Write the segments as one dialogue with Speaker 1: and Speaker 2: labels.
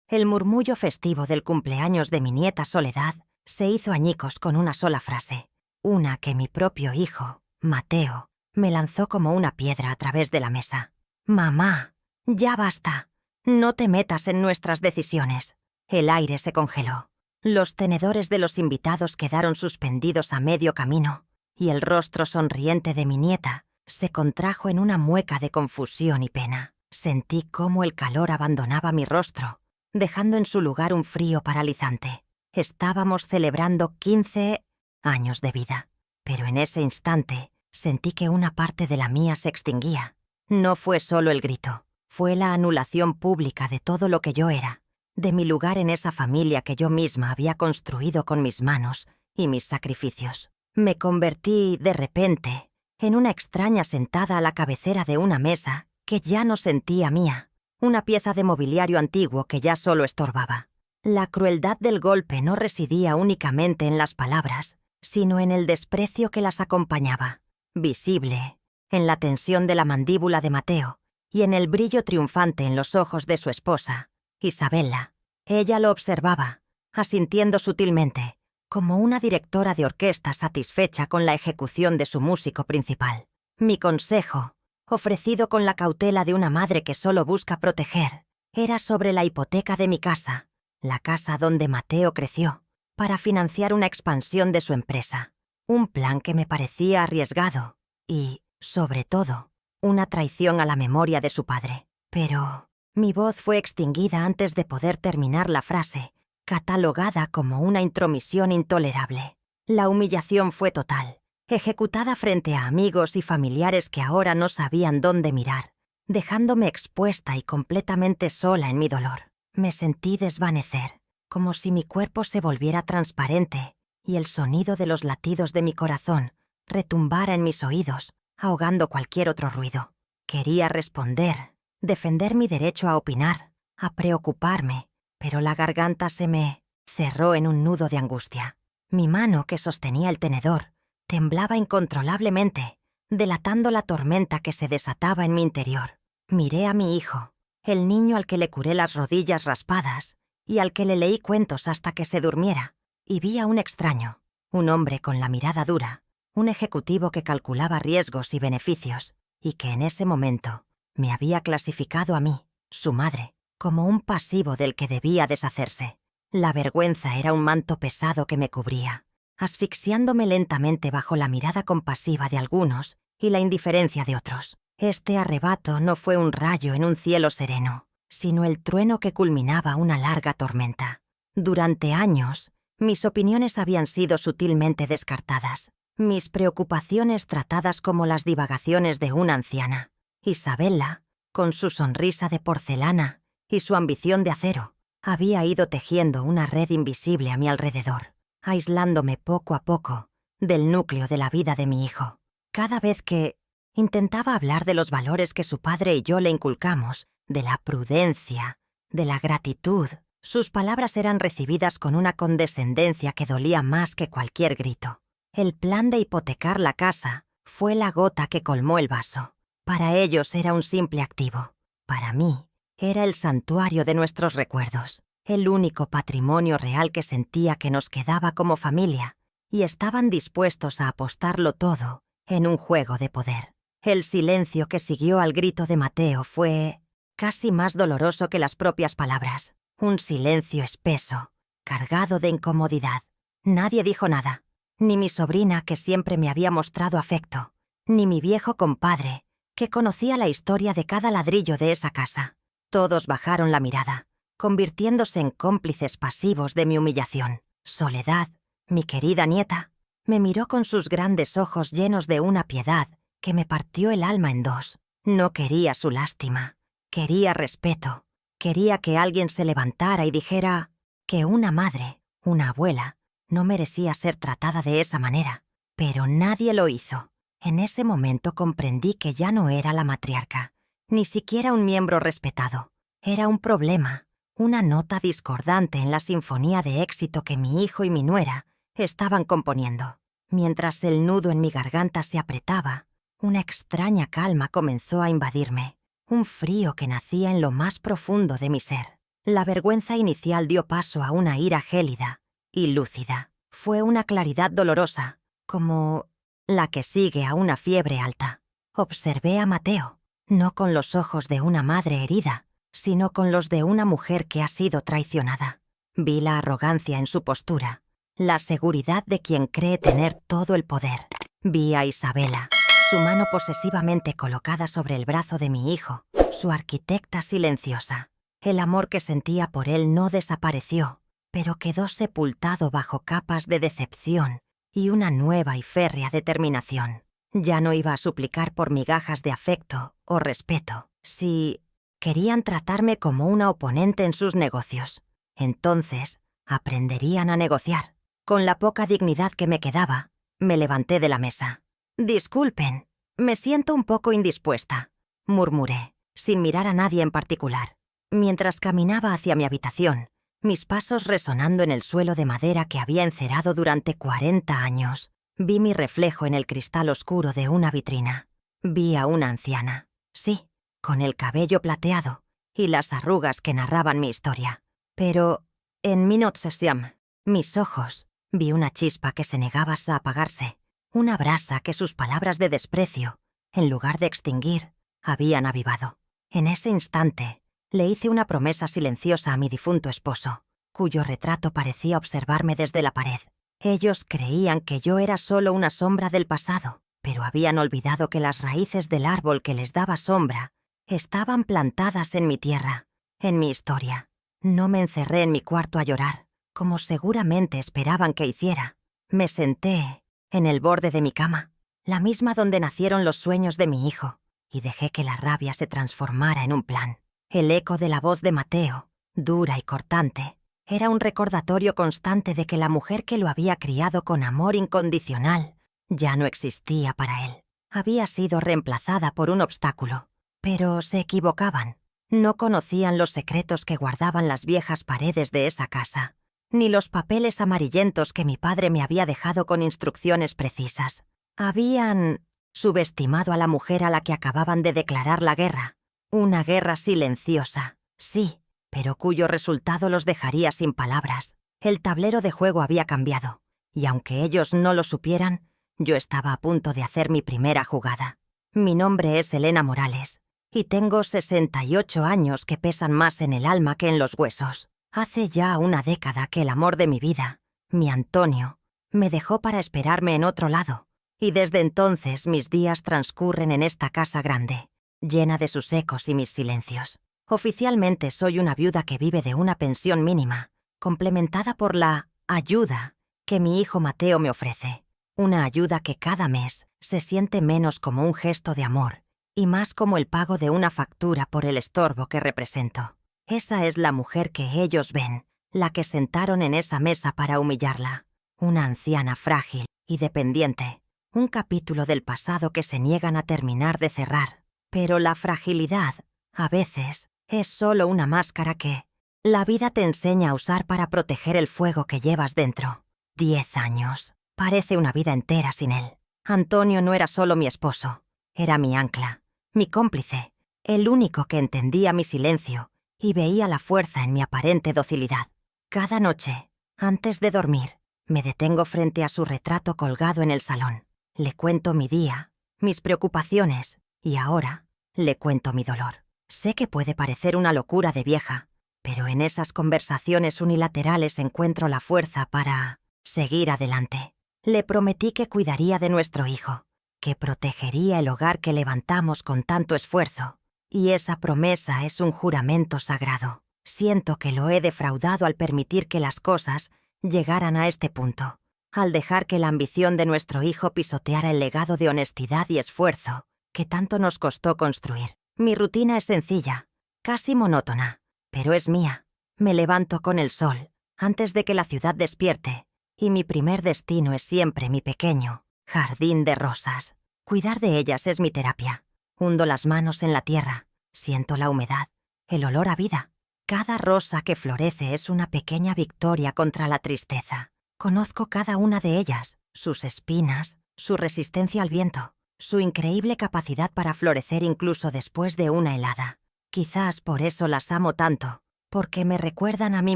Speaker 1: El murmullo festivo del cumpleaños de mi nieta Soledad se hizo añicos con una sola frase, una que mi propio hijo, Mateo, me lanzó como una piedra a través de la mesa. «Mamá, ya basta. No te metas en nuestras decisiones». El aire se congeló. Los tenedores de los invitados quedaron suspendidos a medio camino y el rostro sonriente de mi nieta se contrajo en una mueca de confusión y pena. Sentí cómo el calor abandonaba mi rostro, dejando en su lugar un frío paralizante. Estábamos celebrando 15 años de vida, pero en ese instante sentí que una parte de la mía se extinguía. No fue solo el grito, fue la anulación pública de todo lo que yo era, de mi lugar en esa familia que yo misma había construido con mis manos y mis sacrificios. Me convertí, de repente, en una extraña sentada a la cabecera de una mesa que ya no sentía mía, una pieza de mobiliario antiguo que ya solo estorbaba. La crueldad del golpe no residía únicamente en las palabras, sino en el desprecio que las acompañaba, visible, en la tensión de la mandíbula de Mateo y en el brillo triunfante en los ojos de su esposa, Isabella. Ella lo observaba, asintiendo sutilmente, como una directora de orquesta satisfecha con la ejecución de su músico principal. Mi consejo, ofrecido con la cautela de una madre que solo busca proteger, era sobre la hipoteca de mi casa, la casa donde Mateo creció, para financiar una expansión de su empresa. Un plan que me parecía arriesgado y, sobre todo, una traición a la memoria de su padre. Pero mi voz fue extinguida antes de poder terminar la frase, catalogada como una intromisión intolerable. La humillación fue total, ejecutada frente a amigos y familiares que ahora no sabían dónde mirar, dejándome expuesta y completamente sola en mi dolor. Me sentí desvanecer, como si mi cuerpo se volviera transparente y el sonido de los latidos de mi corazón retumbara en mis oídos, ahogando cualquier otro ruido. Quería responder, defender mi derecho a opinar, a preocuparme, pero la garganta se me cerró en un nudo de angustia. Mi mano que sostenía el tenedor temblaba incontrolablemente, delatando la tormenta que se desataba en mi interior. Miré a mi hijo, el niño al que le curé las rodillas raspadas y al que le leí cuentos hasta que se durmiera, y vi a un extraño, un hombre con la mirada dura, un ejecutivo que calculaba riesgos y beneficios, y que en ese momento me había clasificado a mí, su madre, como un pasivo del que debía deshacerse. La vergüenza era un manto pesado que me cubría, asfixiándome lentamente bajo la mirada compasiva de algunos y la indiferencia de otros. Este arrebato no fue un rayo en un cielo sereno, sino el trueno que culminaba una larga tormenta. Durante años, mis opiniones habían sido sutilmente descartadas, mis preocupaciones tratadas como las divagaciones de una anciana. Isabella, con su sonrisa de porcelana y su ambición de acero, había ido tejiendo una red invisible a mi alrededor, aislándome poco a poco del núcleo de la vida de mi hijo. Cada vez que intentaba hablar de los valores que su padre y yo le inculcamos, de la prudencia, de la gratitud, sus palabras eran recibidas con una condescendencia que dolía más que cualquier grito. El plan de hipotecar la casa fue la gota que colmó el vaso. Para ellos era un simple activo. Para mí, era el santuario de nuestros recuerdos, el único patrimonio real que sentía que nos quedaba como familia, y estaban dispuestos a apostarlo todo en un juego de poder. El silencio que siguió al grito de Mateo fue casi más doloroso que las propias palabras. Un silencio espeso, cargado de incomodidad. Nadie dijo nada, ni mi sobrina, que siempre me había mostrado afecto, ni mi viejo compadre, que conocía la historia de cada ladrillo de esa casa. Todos bajaron la mirada, convirtiéndose en cómplices pasivos de mi humillación. Soledad, mi querida nieta, me miró con sus grandes ojos llenos de una piedad que me partió el alma en dos. No quería su lástima, quería respeto, quería que alguien se levantara y dijera que una madre, una abuela, no merecía ser tratada de esa manera. Pero nadie lo hizo. En ese momento comprendí que ya no era la matriarca, ni siquiera un miembro respetado. Era un problema, una nota discordante en la sinfonía de éxito que mi hijo y mi nuera estaban componiendo. Mientras el nudo en mi garganta se apretaba, una extraña calma comenzó a invadirme, un frío que nacía en lo más profundo de mi ser. La vergüenza inicial dio paso a una ira gélida y lúcida. Fue una claridad dolorosa, como la que sigue a una fiebre alta. Observé a Mateo, no con los ojos de una madre herida, sino con los de una mujer que ha sido traicionada. Vi la arrogancia en su postura, la seguridad de quien cree tener todo el poder. Vi a Isabela, su mano posesivamente colocada sobre el brazo de mi hijo, su arquitecta silenciosa. El amor que sentía por él no desapareció, pero quedó sepultado bajo capas de decepción y una nueva y férrea determinación. Ya no iba a suplicar por migajas de afecto o respeto. Si querían tratarme como una oponente en sus negocios, entonces aprenderían a negociar. Con la poca dignidad que me quedaba, me levanté de la mesa. «Disculpen, me siento un poco indispuesta», murmuré, sin mirar a nadie en particular. Mientras caminaba hacia mi habitación, mis pasos resonando en el suelo de madera que había encerado durante 40 años, vi mi reflejo en el cristal oscuro de una vitrina. Vi a una anciana, sí, con el cabello plateado y las arrugas que narraban mi historia. Pero en mi obsesión, mis ojos, vi una chispa que se negaba a apagarse, una brasa que sus palabras de desprecio, en lugar de extinguir, habían avivado. En ese instante, le hice una promesa silenciosa a mi difunto esposo, cuyo retrato parecía observarme desde la pared. Ellos creían que yo era solo una sombra del pasado, pero habían olvidado que las raíces del árbol que les daba sombra estaban plantadas en mi tierra, en mi historia. No me encerré en mi cuarto a llorar, como seguramente esperaban que hiciera. Me senté en el borde de mi cama, la misma donde nacieron los sueños de mi hijo, y dejé que la rabia se transformara en un plan. El eco de la voz de Mateo, dura y cortante, era un recordatorio constante de que la mujer que lo había criado con amor incondicional ya no existía para él. Había sido reemplazada por un obstáculo. Pero se equivocaban. No conocían los secretos que guardaban las viejas paredes de esa casa, ni los papeles amarillentos que mi padre me había dejado con instrucciones precisas. Habían subestimado a la mujer a la que acababan de declarar la guerra. Una guerra silenciosa, sí, pero cuyo resultado los dejaría sin palabras. El tablero de juego había cambiado, y aunque ellos no lo supieran, yo estaba a punto de hacer mi primera jugada. Mi nombre es Elena Morales, y tengo 68 años que pesan más en el alma que en los huesos. Hace ya una década que el amor de mi vida, mi Antonio, me dejó para esperarme en otro lado, y desde entonces mis días transcurren en esta casa grande, llena de sus ecos y mis silencios. Oficialmente soy una viuda que vive de una pensión mínima, complementada por la ayuda que mi hijo Mateo me ofrece. Una ayuda que cada mes se siente menos como un gesto de amor y más como el pago de una factura por el estorbo que represento. Esa es la mujer que ellos ven, la que sentaron en esa mesa para humillarla. Una anciana frágil y dependiente. Un capítulo del pasado que se niegan a terminar de cerrar. Pero la fragilidad, a veces, es solo una máscara que la vida te enseña a usar para proteger el fuego que llevas dentro. 10 años. Parece una vida entera sin él. Antonio no era solo mi esposo. Era mi ancla, mi cómplice, el único que entendía mi silencio y veía la fuerza en mi aparente docilidad. Cada noche, antes de dormir, me detengo frente a su retrato colgado en el salón. Le cuento mi día, mis preocupaciones, y ahora le cuento mi dolor. Sé que puede parecer una locura de vieja, pero en esas conversaciones unilaterales encuentro la fuerza para seguir adelante. Le prometí que cuidaría de nuestro hijo, que protegería el hogar que levantamos con tanto esfuerzo, y esa promesa es un juramento sagrado. Siento que lo he defraudado al permitir que las cosas llegaran a este punto, al dejar que la ambición de nuestro hijo pisoteara el legado de honestidad y esfuerzo que tanto nos costó construir. Mi rutina es sencilla, casi monótona, pero es mía. Me levanto con el sol, antes de que la ciudad despierte, y mi primer destino es siempre mi pequeño jardín de rosas. Cuidar de ellas es mi terapia. Hundo las manos en la tierra, siento la humedad, el olor a vida. Cada rosa que florece es una pequeña victoria contra la tristeza. Conozco cada una de ellas, sus espinas, su resistencia al viento, su increíble capacidad para florecer incluso después de una helada. Quizás por eso las amo tanto, porque me recuerdan a mí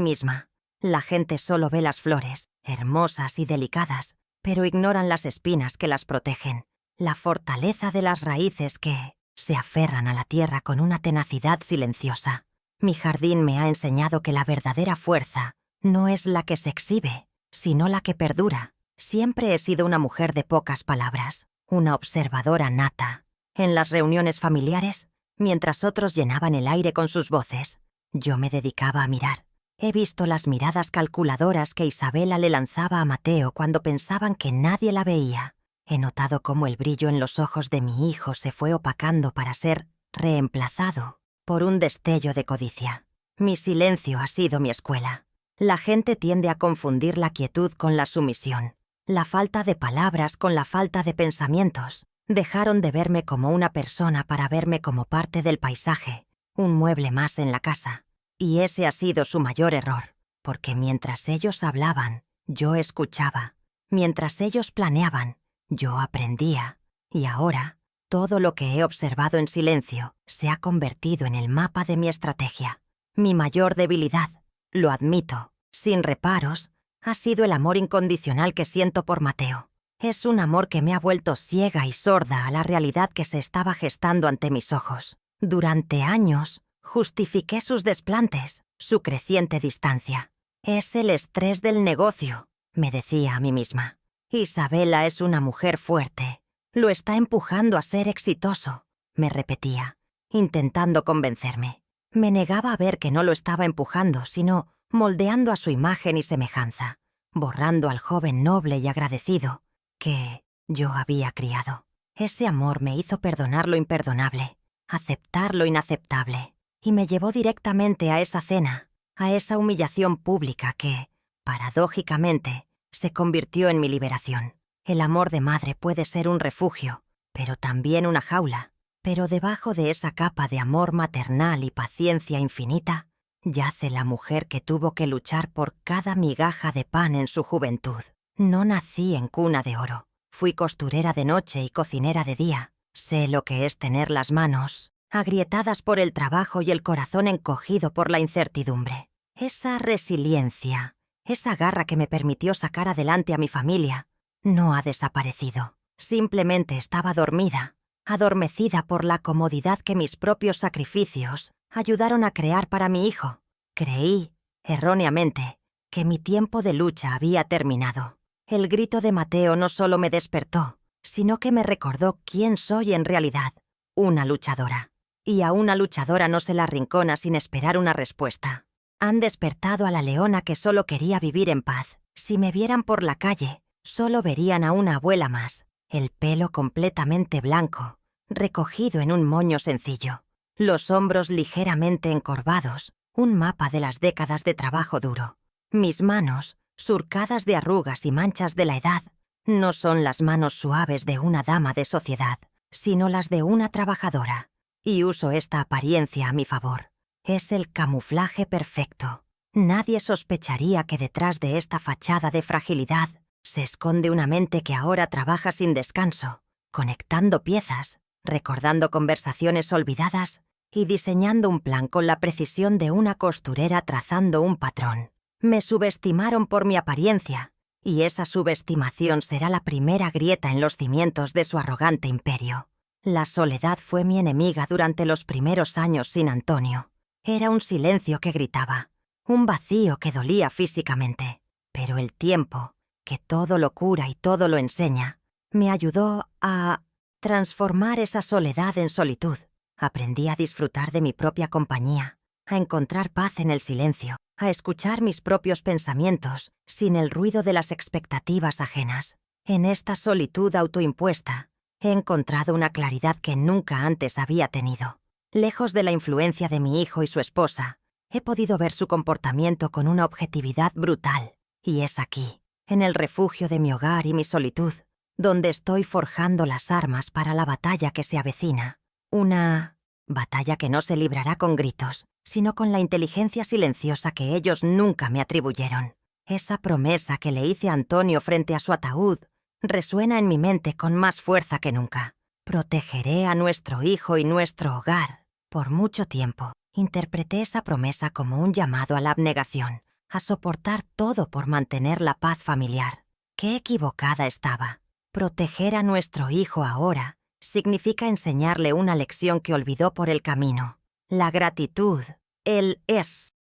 Speaker 1: misma. La gente solo ve las flores, hermosas y delicadas, pero ignoran las espinas que las protegen, la fortaleza de las raíces que se aferran a la tierra con una tenacidad silenciosa. Mi jardín me ha enseñado que la verdadera fuerza no es la que se exhibe, sino la que perdura. Siempre he sido una mujer de pocas palabras, una observadora nata. En las reuniones familiares, mientras otros llenaban el aire con sus voces, yo me dedicaba a mirar. He visto las miradas calculadoras que Isabela le lanzaba a Mateo cuando pensaban que nadie la veía. He notado cómo el brillo en los ojos de mi hijo se fue opacando para ser reemplazado por un destello de codicia. Mi silencio ha sido mi escuela. La gente tiende a confundir la quietud con la sumisión, la falta de palabras con la falta de pensamientos. Dejaron de verme como una persona para verme como parte del paisaje, un mueble más en la casa. Y ese ha sido su mayor error, porque mientras ellos hablaban, yo escuchaba. Mientras ellos planeaban, yo aprendía. Y ahora, todo lo que he observado en silencio se ha convertido en el mapa de mi estrategia. Mi mayor debilidad, lo admito, sin reparos, ha sido el amor incondicional que siento por Mateo. Es un amor que me ha vuelto ciega y sorda a la realidad que se estaba gestando ante mis ojos. Durante años, justifiqué sus desplantes, su creciente distancia. Es el estrés del negocio, me decía a mí misma. Isabela es una mujer fuerte. Lo está empujando a ser exitoso, me repetía, intentando convencerme. Me negaba a ver que no lo estaba empujando, sino moldeando a su imagen y semejanza, borrando al joven noble y agradecido que yo había criado. Ese amor me hizo perdonar lo imperdonable, aceptar lo inaceptable, y me llevó directamente a esa cena, a esa humillación pública que, paradójicamente, se convirtió en mi liberación. El amor de madre puede ser un refugio, pero también una jaula. Pero debajo de esa capa de amor maternal y paciencia infinita, yace la mujer que tuvo que luchar por cada migaja de pan en su juventud. No nací en cuna de oro. Fui costurera de noche y cocinera de día. Sé lo que es tener las manos agrietadas por el trabajo y el corazón encogido por la incertidumbre. Esa resiliencia, esa garra que me permitió sacar adelante a mi familia, no ha desaparecido. Simplemente estaba dormida, adormecida por la comodidad que mis propios sacrificios ayudaron a crear para mi hijo. Creí, erróneamente, que mi tiempo de lucha había terminado. El grito de Mateo no solo me despertó, sino que me recordó quién soy en realidad, una luchadora. Y a una luchadora no se la arrincona sin esperar una respuesta. Han despertado a la leona que solo quería vivir en paz. Si me vieran por la calle, solo verían a una abuela más, el pelo completamente blanco, recogido en un moño sencillo, los hombros ligeramente encorvados, un mapa de las décadas de trabajo duro. Mis manos, surcadas de arrugas y manchas de la edad, no son las manos suaves de una dama de sociedad, sino las de una trabajadora. Y uso esta apariencia a mi favor. Es el camuflaje perfecto. Nadie sospecharía que detrás de esta fachada de fragilidad se esconde una mente que ahora trabaja sin descanso, conectando piezas, recordando conversaciones olvidadas y diseñando un plan con la precisión de una costurera trazando un patrón. Me subestimaron por mi apariencia, y esa subestimación será la primera grieta en los cimientos de su arrogante imperio. La soledad fue mi enemiga durante los primeros años sin Antonio. Era un silencio que gritaba, un vacío que dolía físicamente. Pero el tiempo, que todo lo cura y todo lo enseña, me ayudó a transformar esa soledad en solitud. Aprendí a disfrutar de mi propia compañía, a encontrar paz en el silencio, a escuchar mis propios pensamientos sin el ruido de las expectativas ajenas. En esta solitud autoimpuesta, he encontrado una claridad que nunca antes había tenido. Lejos de la influencia de mi hijo y su esposa, he podido ver su comportamiento con una objetividad brutal. Y es aquí, en el refugio de mi hogar y mi solitud, donde estoy forjando las armas para la batalla que se avecina. Una batalla que no se librará con gritos, sino con la inteligencia silenciosa que ellos nunca me atribuyeron. Esa promesa que le hice a Antonio frente a su ataúd resuena en mi mente con más fuerza que nunca. Protegeré a nuestro hijo y nuestro hogar por mucho tiempo. Interpreté esa promesa como un llamado a la abnegación, a soportar todo por mantener la paz familiar. ¡Qué equivocada estaba! Proteger a nuestro hijo ahora significa enseñarle una lección que olvidó por el camino. La gratitud, el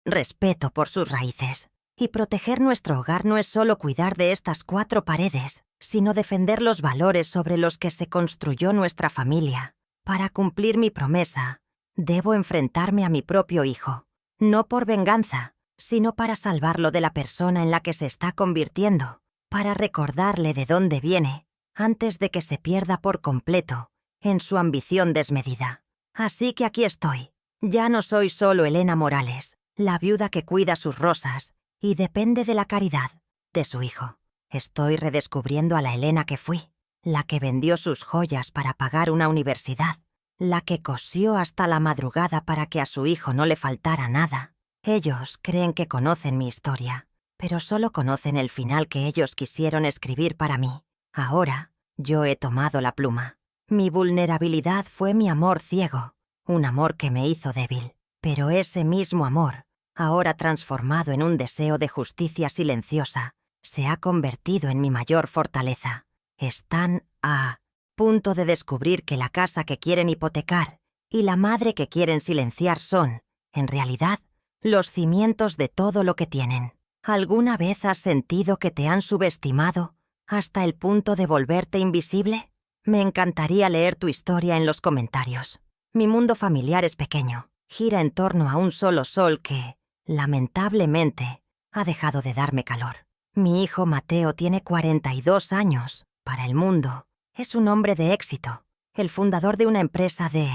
Speaker 1: respeto por sus raíces. Y proteger nuestro hogar no es solo cuidar de estas 4 paredes, sino defender los valores sobre los que se construyó nuestra familia. Para cumplir mi promesa, debo enfrentarme a mi propio hijo, no por venganza, sino para salvarlo de la persona en la que se está convirtiendo, para recordarle de dónde viene, antes de que se pierda por completo en su ambición desmedida. Así que aquí estoy. Ya no soy solo Elena Morales, la viuda que cuida sus rosas y depende de la caridad de su hijo. Estoy redescubriendo a la Elena que fui, la que vendió sus joyas para pagar una universidad, la que cosió hasta la madrugada para que a su hijo no le faltara nada. Ellos creen que conocen mi historia, pero solo conocen el final que ellos quisieron escribir para mí. Ahora, yo he tomado la pluma. Mi vulnerabilidad fue mi amor ciego, un amor que me hizo débil. Pero ese mismo amor, ahora transformado en un deseo de justicia silenciosa, se ha convertido en mi mayor fortaleza. Están a punto de descubrir que la casa que quieren hipotecar y la madre que quieren silenciar son, en realidad, los cimientos de todo lo que tienen. ¿Alguna vez has sentido que te han subestimado hasta el punto de volverte invisible? Me encantaría leer tu historia en los comentarios. Mi mundo familiar es pequeño, gira en torno a un solo sol que, lamentablemente, ha dejado de darme calor. Mi hijo Mateo tiene 42 años. Para el mundo, es un hombre de éxito, el fundador de una empresa de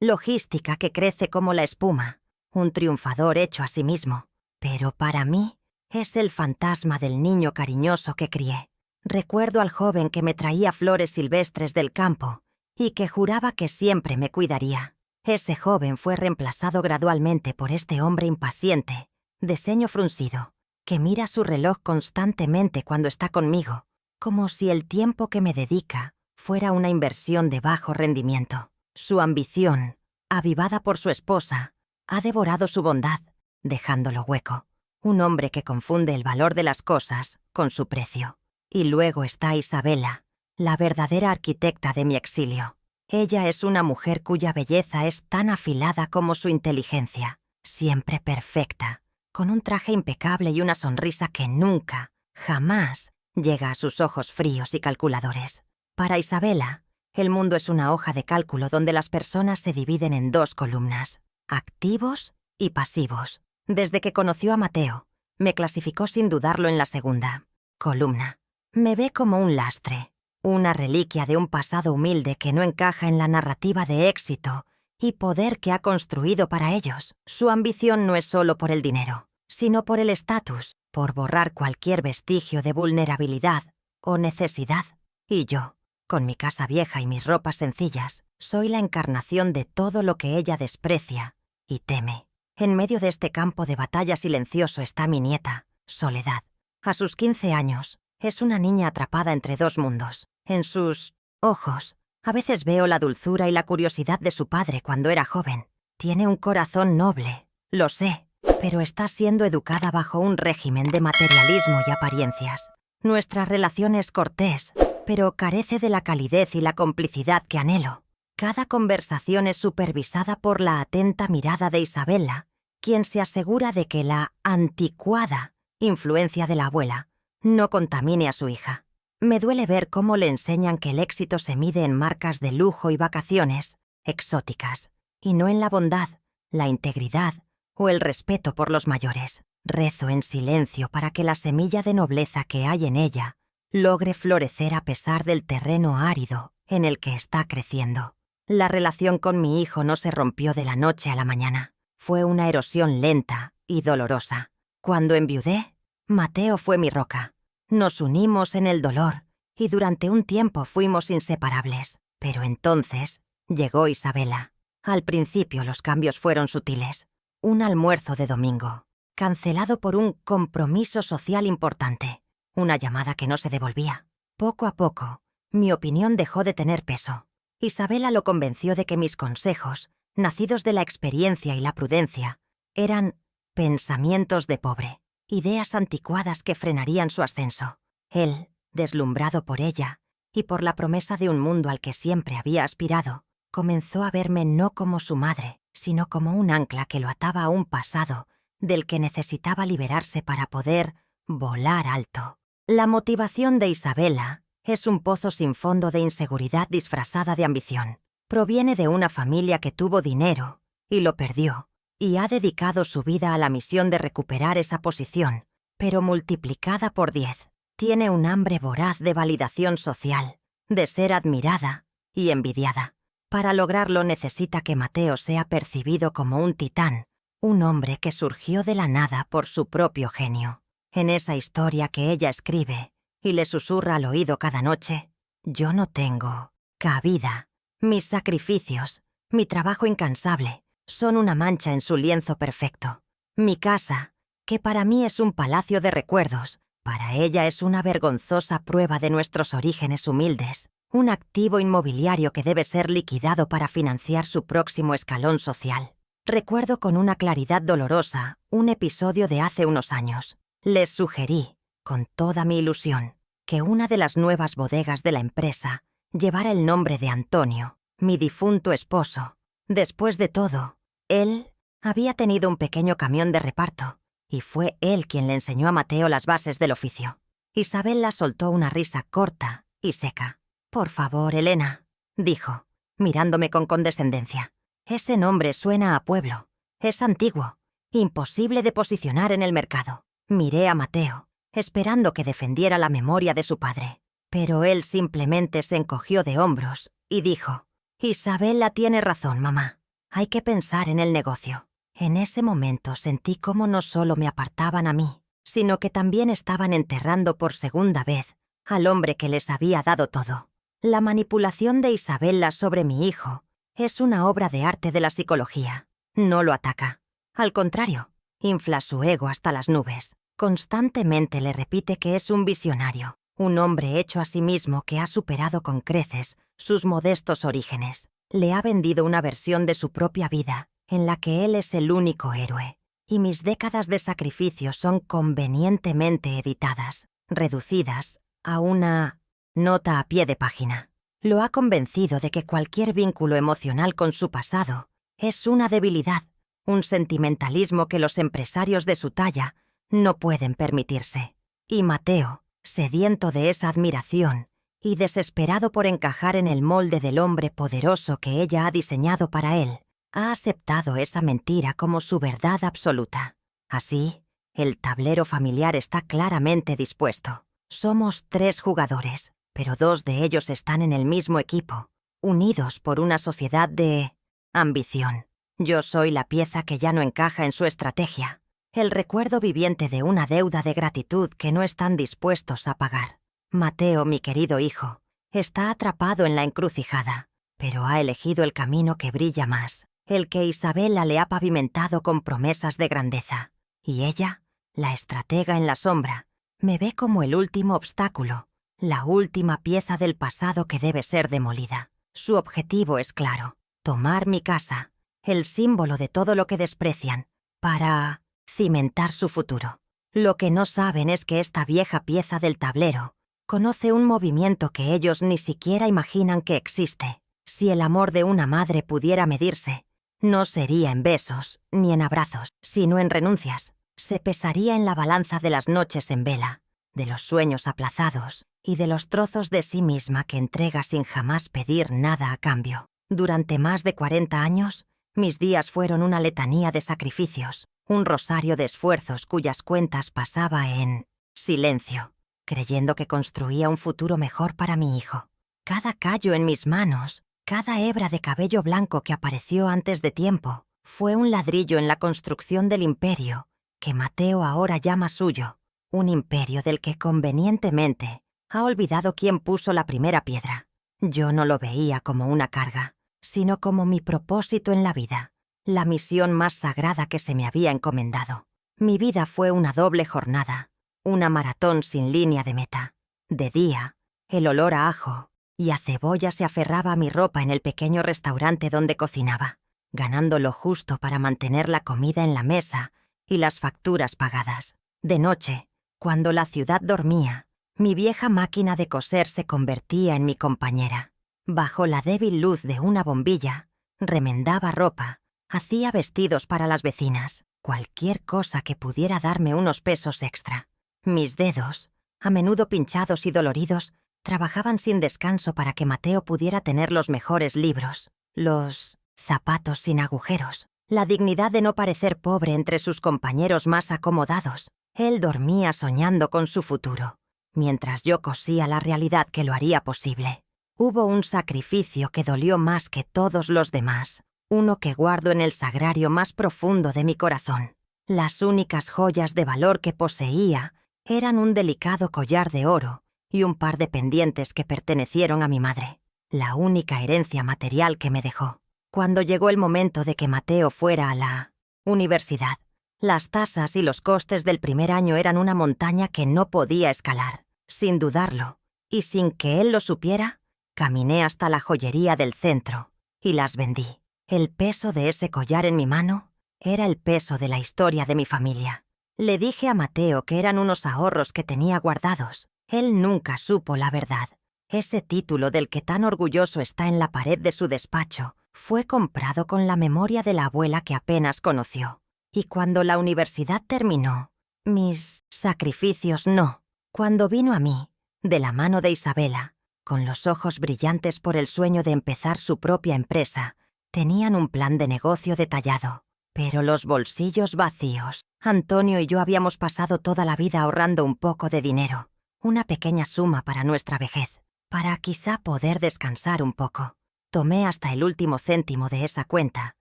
Speaker 1: logística que crece como la espuma, un triunfador hecho a sí mismo. Pero para mí, es el fantasma del niño cariñoso que crié. Recuerdo al joven que me traía flores silvestres del campo y que juraba que siempre me cuidaría. Ese joven fue reemplazado gradualmente por este hombre impaciente, de ceño fruncido, que mira su reloj constantemente cuando está conmigo, como si el tiempo que me dedica fuera una inversión de bajo rendimiento. Su ambición, avivada por su esposa, ha devorado su bondad, dejándolo hueco. Un hombre que confunde el valor de las cosas con su precio. Y luego está Isabela, la verdadera arquitecta de mi exilio. Ella es una mujer cuya belleza es tan afilada como su inteligencia, siempre perfecta, con un traje impecable y una sonrisa que nunca, jamás, llega a sus ojos fríos y calculadores. Para Isabela, el mundo es una hoja de cálculo donde las personas se dividen en 2 columnas, activos y pasivos. Desde que conoció a Mateo, me clasificó sin dudarlo en la segunda columna. Me ve como un lastre, una reliquia de un pasado humilde que no encaja en la narrativa de éxito y poder que ha construido para ellos. Su ambición no es solo por el dinero, sino por el estatus, por borrar cualquier vestigio de vulnerabilidad o necesidad. Y yo, con mi casa vieja y mis ropas sencillas, soy la encarnación de todo lo que ella desprecia y teme. En medio de este campo de batalla silencioso está mi nieta, Soledad. A sus 15 años, es una niña atrapada entre 2 mundos. En sus ojos, a veces veo la dulzura y la curiosidad de su padre cuando era joven. Tiene un corazón noble, lo sé, pero está siendo educada bajo un régimen de materialismo y apariencias. Nuestra relación es cortés, pero carece de la calidez y la complicidad que anhelo. Cada conversación es supervisada por la atenta mirada de Isabela, quien se asegura de que la anticuada influencia de la abuela no contamine a su hija. Me duele ver cómo le enseñan que el éxito se mide en marcas de lujo y vacaciones exóticas, y no en la bondad, la integridad o el respeto por los mayores. Rezo en silencio para que la semilla de nobleza que hay en ella logre florecer a pesar del terreno árido en el que está creciendo. La relación con mi hijo no se rompió de la noche a la mañana. Fue una erosión lenta y dolorosa. Cuando enviudé, Mateo fue mi roca. Nos unimos en el dolor y durante un tiempo fuimos inseparables. Pero entonces llegó Isabela. Al principio los cambios fueron sutiles. Un almuerzo de domingo, cancelado por un compromiso social importante. Una llamada que no se devolvía. Poco a poco, mi opinión dejó de tener peso. Isabela lo convenció de que mis consejos nacidos de la experiencia y la prudencia, eran pensamientos de pobre, ideas anticuadas que frenarían su ascenso. Él, deslumbrado por ella y por la promesa de un mundo al que siempre había aspirado, comenzó a verme no como su madre, sino como un ancla que lo ataba a un pasado del que necesitaba liberarse para poder volar alto. La motivación de Isabella es un pozo sin fondo de inseguridad disfrazada de ambición. Proviene de una familia que tuvo dinero y lo perdió, y ha dedicado su vida a la misión de recuperar esa posición, pero multiplicada por 10. Tiene un hambre voraz de validación social, de ser admirada y envidiada. Para lograrlo necesita que Mateo sea percibido como un titán, un hombre que surgió de la nada por su propio genio. En esa historia que ella escribe y le susurra al oído cada noche, yo no tengo cabida. Mis sacrificios, mi trabajo incansable, son una mancha en su lienzo perfecto. Mi casa, que para mí es un palacio de recuerdos, para ella es una vergonzosa prueba de nuestros orígenes humildes, un activo inmobiliario que debe ser liquidado para financiar su próximo escalón social. Recuerdo con una claridad dolorosa un episodio de hace unos años. Les sugerí, con toda mi ilusión, que una de las nuevas bodegas de la empresa llevara el nombre de Antonio, mi difunto esposo. Después de todo, él había tenido un pequeño camión de reparto, y fue él quien le enseñó a Mateo las bases del oficio. Isabella soltó una risa corta y seca. «Por favor, Elena», dijo, mirándome con condescendencia. «Ese nombre suena a pueblo. Es antiguo, imposible de posicionar en el mercado». Miré a Mateo, esperando que defendiera la memoria de su padre, pero él simplemente se encogió de hombros y dijo: «Isabella tiene razón, mamá. Hay que pensar en el negocio». En ese momento sentí cómo no solo me apartaban a mí, sino que también estaban enterrando por segunda vez al hombre que les había dado todo. La manipulación de Isabella sobre mi hijo es una obra de arte de la psicología. No lo ataca. Al contrario, infla su ego hasta las nubes. Constantemente le repite que es un visionario, un hombre hecho a sí mismo que ha superado con creces sus modestos orígenes. Le ha vendido una versión de su propia vida en la que él es el único héroe. Y mis décadas de sacrificio son convenientemente editadas, reducidas a una nota a pie de página. Lo ha convencido de que cualquier vínculo emocional con su pasado es una debilidad, un sentimentalismo que los empresarios de su talla no pueden permitirse. Y Mateo, sediento de esa admiración y desesperado por encajar en el molde del hombre poderoso que ella ha diseñado para él, ha aceptado esa mentira como su verdad absoluta. Así, el tablero familiar está claramente dispuesto. Somos 3 jugadores, pero 2 de ellos están en el mismo equipo, unidos por una sociedad de ambición. Yo soy la pieza que ya no encaja en su estrategia, el recuerdo viviente de una deuda de gratitud que no están dispuestos a pagar. Mateo, mi querido hijo, está atrapado en la encrucijada, pero ha elegido el camino que brilla más, el que Isabella le ha pavimentado con promesas de grandeza. Y ella, la estratega en la sombra, me ve como el último obstáculo, la última pieza del pasado que debe ser demolida. Su objetivo es claro: tomar mi casa, el símbolo de todo lo que desprecian, para cimentar su futuro. Lo que no saben es que esta vieja pieza del tablero conoce un movimiento que ellos ni siquiera imaginan que existe. Si el amor de una madre pudiera medirse, no sería en besos ni en abrazos, sino en renuncias. Se pesaría en la balanza de las noches en vela, de los sueños aplazados y de los trozos de sí misma que entrega sin jamás pedir nada a cambio. Durante más de 40 años, mis días fueron una letanía de sacrificios, un rosario de esfuerzos cuyas cuentas pasaba en silencio, creyendo que construía un futuro mejor para mi hijo. Cada callo en mis manos, cada hebra de cabello blanco que apareció antes de tiempo, fue un ladrillo en la construcción del imperio que Mateo ahora llama suyo, un imperio del que convenientemente ha olvidado quién puso la primera piedra. Yo no lo veía como una carga, sino como mi propósito en la vida, la misión más sagrada que se me había encomendado. Mi vida fue una doble jornada, una maratón sin línea de meta. De día, el olor a ajo y a cebolla se aferraba a mi ropa en el pequeño restaurante donde cocinaba. ganando lo justo para mantener la comida en la mesa y las facturas pagadas. De noche, cuando la ciudad dormía, mi vieja máquina de coser se convertía en mi compañera. Bajo la débil luz de una bombilla, remendaba ropa, hacía vestidos para las vecinas, cualquier cosa que pudiera darme unos pesos extra. Mis dedos, a menudo pinchados y doloridos, trabajaban sin descanso para que Mateo pudiera tener los mejores libros, los zapatos sin agujeros, la dignidad de no parecer pobre entre sus compañeros más acomodados. Él dormía soñando con su futuro, mientras yo cosía la realidad que lo haría posible. Hubo un sacrificio que dolió más que todos los demás, uno que guardo en el sagrario más profundo de mi corazón. Las únicas joyas de valor que poseía eran un delicado collar de oro y un par de pendientes que pertenecieron a mi madre, la única herencia material que me dejó. Cuando llegó el momento de que Mateo fuera a la universidad, las tasas y los costes del primer año eran una montaña que no podía escalar. Sin dudarlo, y sin que él lo supiera, caminé hasta la joyería del centro y las vendí. El peso de ese collar en mi mano era el peso de la historia de mi familia. Le dije a Mateo que eran unos ahorros que tenía guardados. Él nunca supo la verdad. Ese título del que tan orgulloso está en la pared de su despacho fue comprado con la memoria de la abuela que apenas conoció. Y cuando la universidad terminó, mis sacrificios no. Cuando vino a mí, de la mano de Isabela, con los ojos brillantes por el sueño de empezar su propia empresa, tenían un plan de negocio detallado, pero los bolsillos vacíos. Antonio y yo habíamos pasado toda la vida ahorrando un poco de dinero, una pequeña suma para nuestra vejez, para quizá poder descansar un poco. Tomé hasta el último céntimo de esa cuenta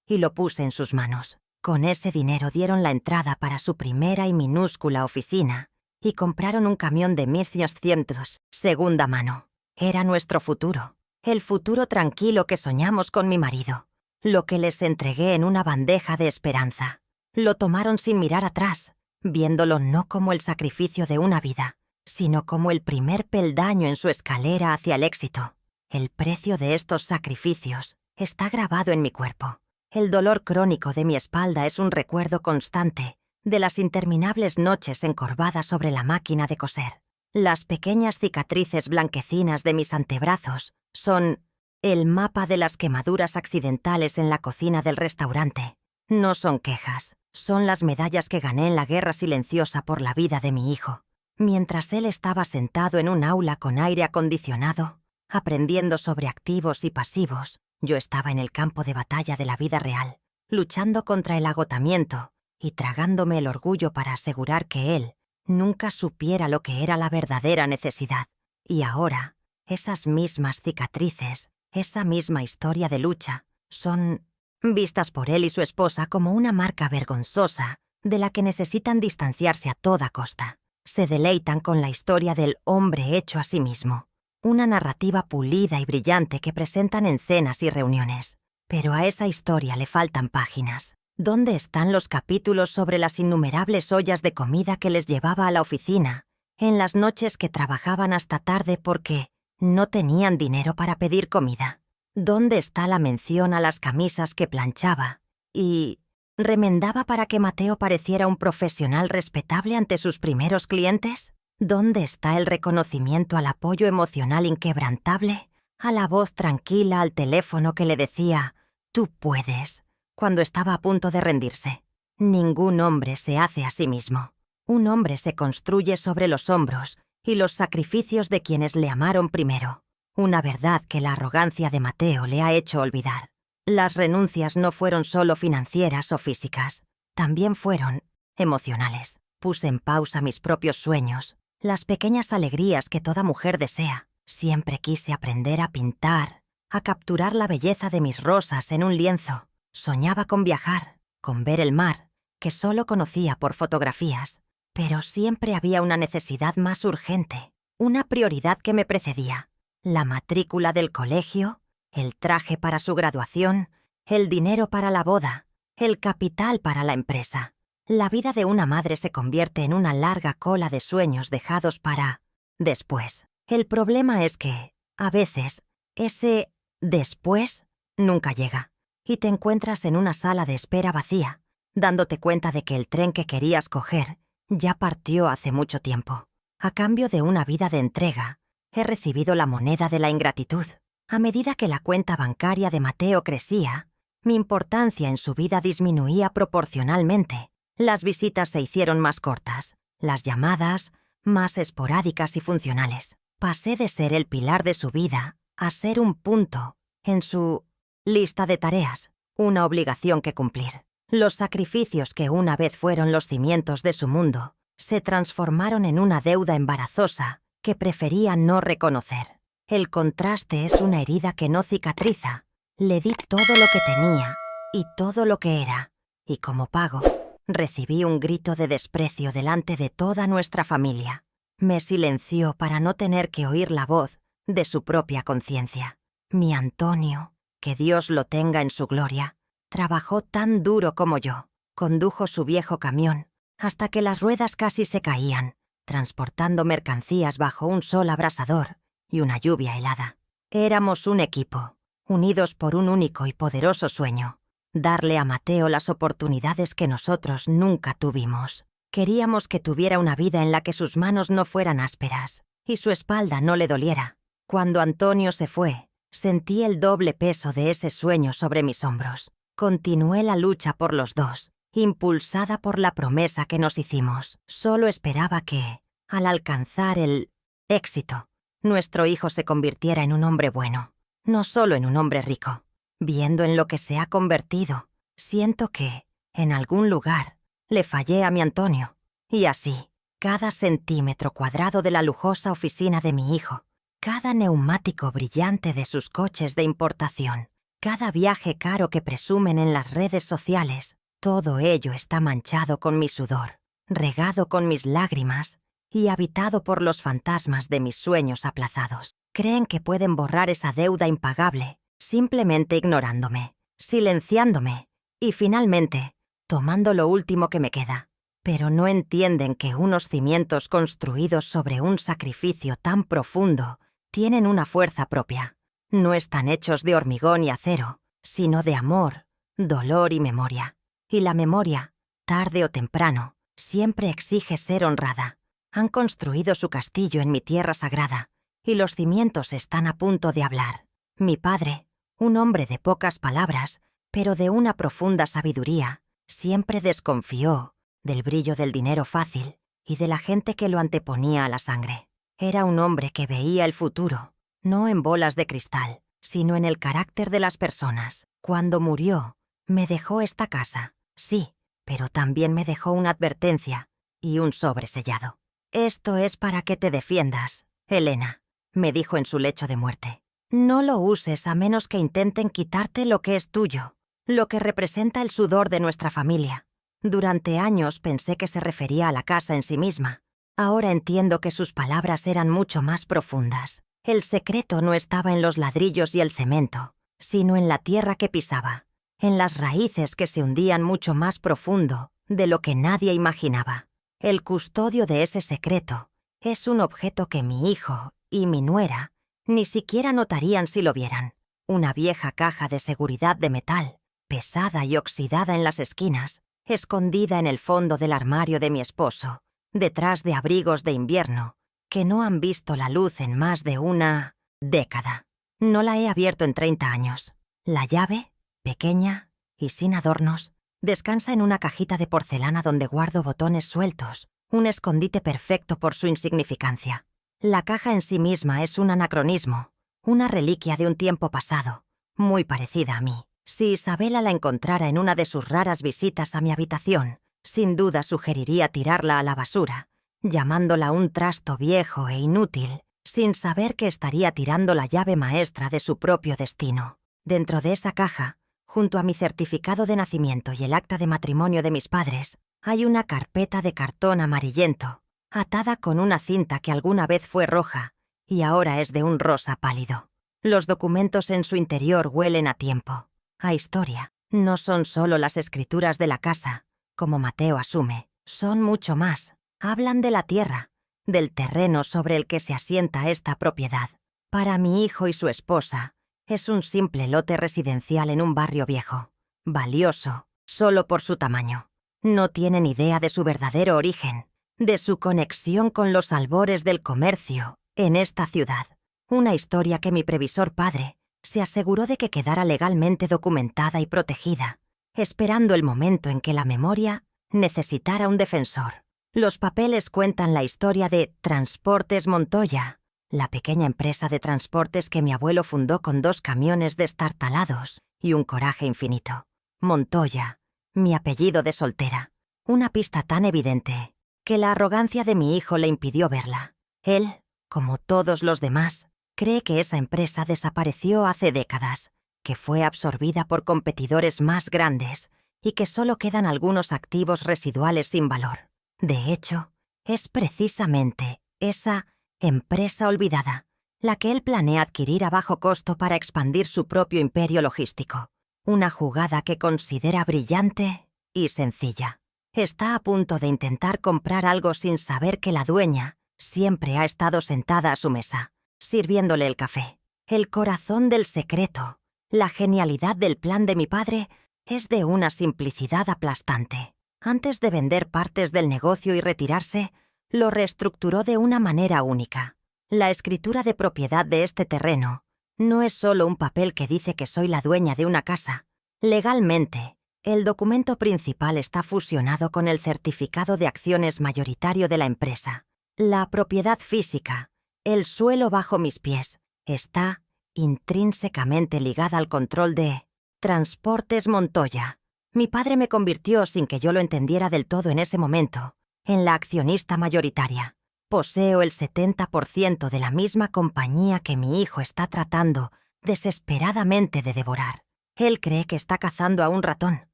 Speaker 1: y lo puse en sus manos. Con ese dinero dieron la entrada para su primera y minúscula oficina y compraron un camión de 1600 segunda mano. Era nuestro futuro, el futuro tranquilo que soñamos con mi marido, lo que les entregué en una bandeja de esperanza. Lo tomaron sin mirar atrás, viéndolo no como el sacrificio de una vida, sino como el primer peldaño en su escalera hacia el éxito. El precio de estos sacrificios está grabado en mi cuerpo. El dolor crónico de mi espalda es un recuerdo constante de las interminables noches encorvadas sobre la máquina de coser. Las pequeñas cicatrices blanquecinas de mis antebrazos son el mapa de las quemaduras accidentales en la cocina del restaurante. No son quejas, son las medallas que gané en la guerra silenciosa por la vida de mi hijo. Mientras él estaba sentado en un aula con aire acondicionado, aprendiendo sobre activos y pasivos, yo estaba en el campo de batalla de la vida real, luchando contra el agotamiento y tragándome el orgullo para asegurar que él nunca supiera lo que era la verdadera necesidad. Y ahora, esas mismas cicatrices, esa misma historia de lucha, son vistas por él y su esposa como una marca vergonzosa de la que necesitan distanciarse a toda costa. Se deleitan con la historia del hombre hecho a sí mismo, una narrativa pulida y brillante que presentan en cenas y reuniones. Pero a esa historia le faltan páginas. ¿Dónde están los capítulos sobre las innumerables ollas de comida que les llevaba a la oficina, en las noches que trabajaban hasta tarde porque no tenían dinero para pedir comida? ¿Dónde está la mención a las camisas que planchaba y remendaba para que Mateo pareciera un profesional respetable ante sus primeros clientes? ¿Dónde está el reconocimiento al apoyo emocional inquebrantable, a la voz tranquila al teléfono que le decía «Tú puedes», cuando estaba a punto de rendirse? Ningún hombre se hace a sí mismo. Un hombre se construye sobre los hombros y los sacrificios de quienes le amaron primero. Una verdad que la arrogancia de Mateo le ha hecho olvidar. Las renuncias no fueron solo financieras o físicas, también fueron emocionales. Puse en pausa mis propios sueños, las pequeñas alegrías que toda mujer desea. Siempre quise aprender a pintar, a capturar la belleza de mis rosas en un lienzo. Soñaba con viajar, con ver el mar, que solo conocía por fotografías. Pero siempre había una necesidad más urgente, una prioridad que me precedía. La matrícula del colegio, el traje para su graduación, el dinero para la boda, el capital para la empresa. La vida de una madre se convierte en una larga cola de sueños dejados para después. El problema es que, a veces, ese después nunca llega. y te encuentras en una sala de espera vacía, dándote cuenta de que el tren que querías coger ya partió hace mucho tiempo. A cambio de una vida de entrega, he recibido la moneda de la ingratitud. A medida que la cuenta bancaria de Mateo crecía, mi importancia en su vida disminuía proporcionalmente. Las visitas se hicieron más cortas, las llamadas más esporádicas y funcionales. Pasé de ser el pilar de su vida a ser un punto en su lista de tareas, una obligación que cumplir. Los sacrificios que una vez fueron los cimientos de su mundo se transformaron en una deuda embarazosa que prefería no reconocer. El contraste es una herida que no cicatriza. Le di todo lo que tenía y todo lo que era, y como pago, recibí un grito de desprecio delante de toda nuestra familia. Me silenció para no tener que oír la voz de su propia conciencia. Mi Antonio, que Dios lo tenga en su gloria, trabajó tan duro como yo. Condujo su viejo camión hasta que las ruedas casi se caían, transportando mercancías bajo un sol abrasador y una lluvia helada. Éramos un equipo, unidos por un único y poderoso sueño: darle a Mateo las oportunidades que nosotros nunca tuvimos. Queríamos que tuviera una vida en la que sus manos no fueran ásperas y su espalda no le doliera. Cuando Antonio se fue, sentí el doble peso de ese sueño sobre mis hombros. Continué la lucha por los dos, impulsada por la promesa que nos hicimos. Solo esperaba que, al alcanzar el éxito, nuestro hijo se convirtiera en un hombre bueno, no solo en un hombre rico. Viendo en lo que se ha convertido, siento que, en algún lugar, le fallé a mi Antonio. Y así, cada centímetro cuadrado de la lujosa oficina de mi hijo, cada neumático brillante de sus coches de importación, cada viaje caro que presumen en las redes sociales, todo ello está manchado con mi sudor, regado con mis lágrimas y habitado por los fantasmas de mis sueños aplazados. Creen que pueden borrar esa deuda impagable simplemente ignorándome, silenciándome y finalmente tomando lo último que me queda. Pero no entienden que unos cimientos construidos sobre un sacrificio tan profundo tienen una fuerza propia. No están hechos de hormigón y acero, sino de amor, dolor y memoria. Y la memoria, tarde o temprano, siempre exige ser honrada. Han construido su castillo en mi tierra sagrada, y los cimientos están a punto de hablar. Mi padre, un hombre de pocas palabras, pero de una profunda sabiduría, siempre desconfió del brillo del dinero fácil y de la gente que lo anteponía a la sangre. Era un hombre que veía el futuro, no en bolas de cristal, sino en el carácter de las personas. Cuando murió, me dejó esta casa, sí, pero también me dejó una advertencia y un sobre sellado. «Esto es para que te defiendas, Elena», me dijo en su lecho de muerte. «No lo uses a menos que intenten quitarte lo que es tuyo, lo que representa el sudor de nuestra familia». Durante años pensé que se refería a la casa en sí misma. Ahora entiendo que sus palabras eran mucho más profundas. El secreto no estaba en los ladrillos y el cemento, sino en la tierra que pisaba, en las raíces que se hundían mucho más profundo de lo que nadie imaginaba. El custodio de ese secreto es un objeto que mi hijo y mi nuera ni siquiera notarían si lo vieran. Una vieja caja de seguridad de metal, pesada y oxidada en las esquinas, escondida en el fondo del armario de mi esposo, detrás de abrigos de invierno que no han visto la luz en más de una década. No la he abierto en 30 años. La llave, pequeña y sin adornos, descansa en una cajita de porcelana donde guardo botones sueltos, un escondite perfecto por su insignificancia. La caja en sí misma es un anacronismo, una reliquia de un tiempo pasado, muy parecida a mí. Si Isabela la encontrara en una de sus raras visitas a mi habitación, sin duda sugeriría tirarla a la basura, llamándola un trasto viejo e inútil, sin saber que estaría tirando la llave maestra de su propio destino. Dentro de esa caja, junto a mi certificado de nacimiento y el acta de matrimonio de mis padres, hay una carpeta de cartón amarillento, atada con una cinta que alguna vez fue roja y ahora es de un rosa pálido. Los documentos en su interior huelen a tiempo, a historia. No son solo las escrituras de la casa, como Mateo asume, son mucho más. Hablan de la tierra, del terreno sobre el que se asienta esta propiedad. Para mi hijo y su esposa, Es un simple lote residencial en un barrio viejo, valioso solo por su tamaño. No tienen idea de su verdadero origen, de su conexión con los albores del comercio en esta ciudad. Una historia que mi previsor padre se aseguró de que quedara legalmente documentada y protegida, esperando el momento en que la memoria necesitara un defensor. Los papeles cuentan la historia de Transportes Montoya, la pequeña empresa de transportes que mi abuelo fundó con 2 camiones destartalados y un coraje infinito. Montoya, mi apellido de soltera. Una pista tan evidente que la arrogancia de mi hijo le impidió verla. Él, como todos los demás, cree que esa empresa desapareció hace décadas, que fue absorbida por competidores más grandes y que solo quedan algunos activos residuales sin valor. De hecho, es precisamente esa empresa olvidada la que él planea adquirir a bajo costo para expandir su propio imperio logístico. Una jugada que considera brillante y sencilla. Está a punto de intentar comprar algo sin saber que la dueña siempre ha estado sentada a su mesa, sirviéndole el café. El corazón del secreto, la genialidad del plan de mi padre, es de una simplicidad aplastante. Antes de vender partes del negocio y retirarse, lo reestructuró de una manera única. La escritura de propiedad de este terreno no es solo un papel que dice que soy la dueña de una casa. Legalmente, el documento principal está fusionado con el certificado de acciones mayoritario de la empresa. La propiedad física, el suelo bajo mis pies, está intrínsecamente ligada al control de Transportes Montoya. Mi padre me convirtió, sin que yo lo entendiera del todo en ese momento, en la accionista mayoritaria. Poseo el 70% de la misma compañía que mi hijo está tratando desesperadamente de devorar. Él cree que está cazando a un ratón,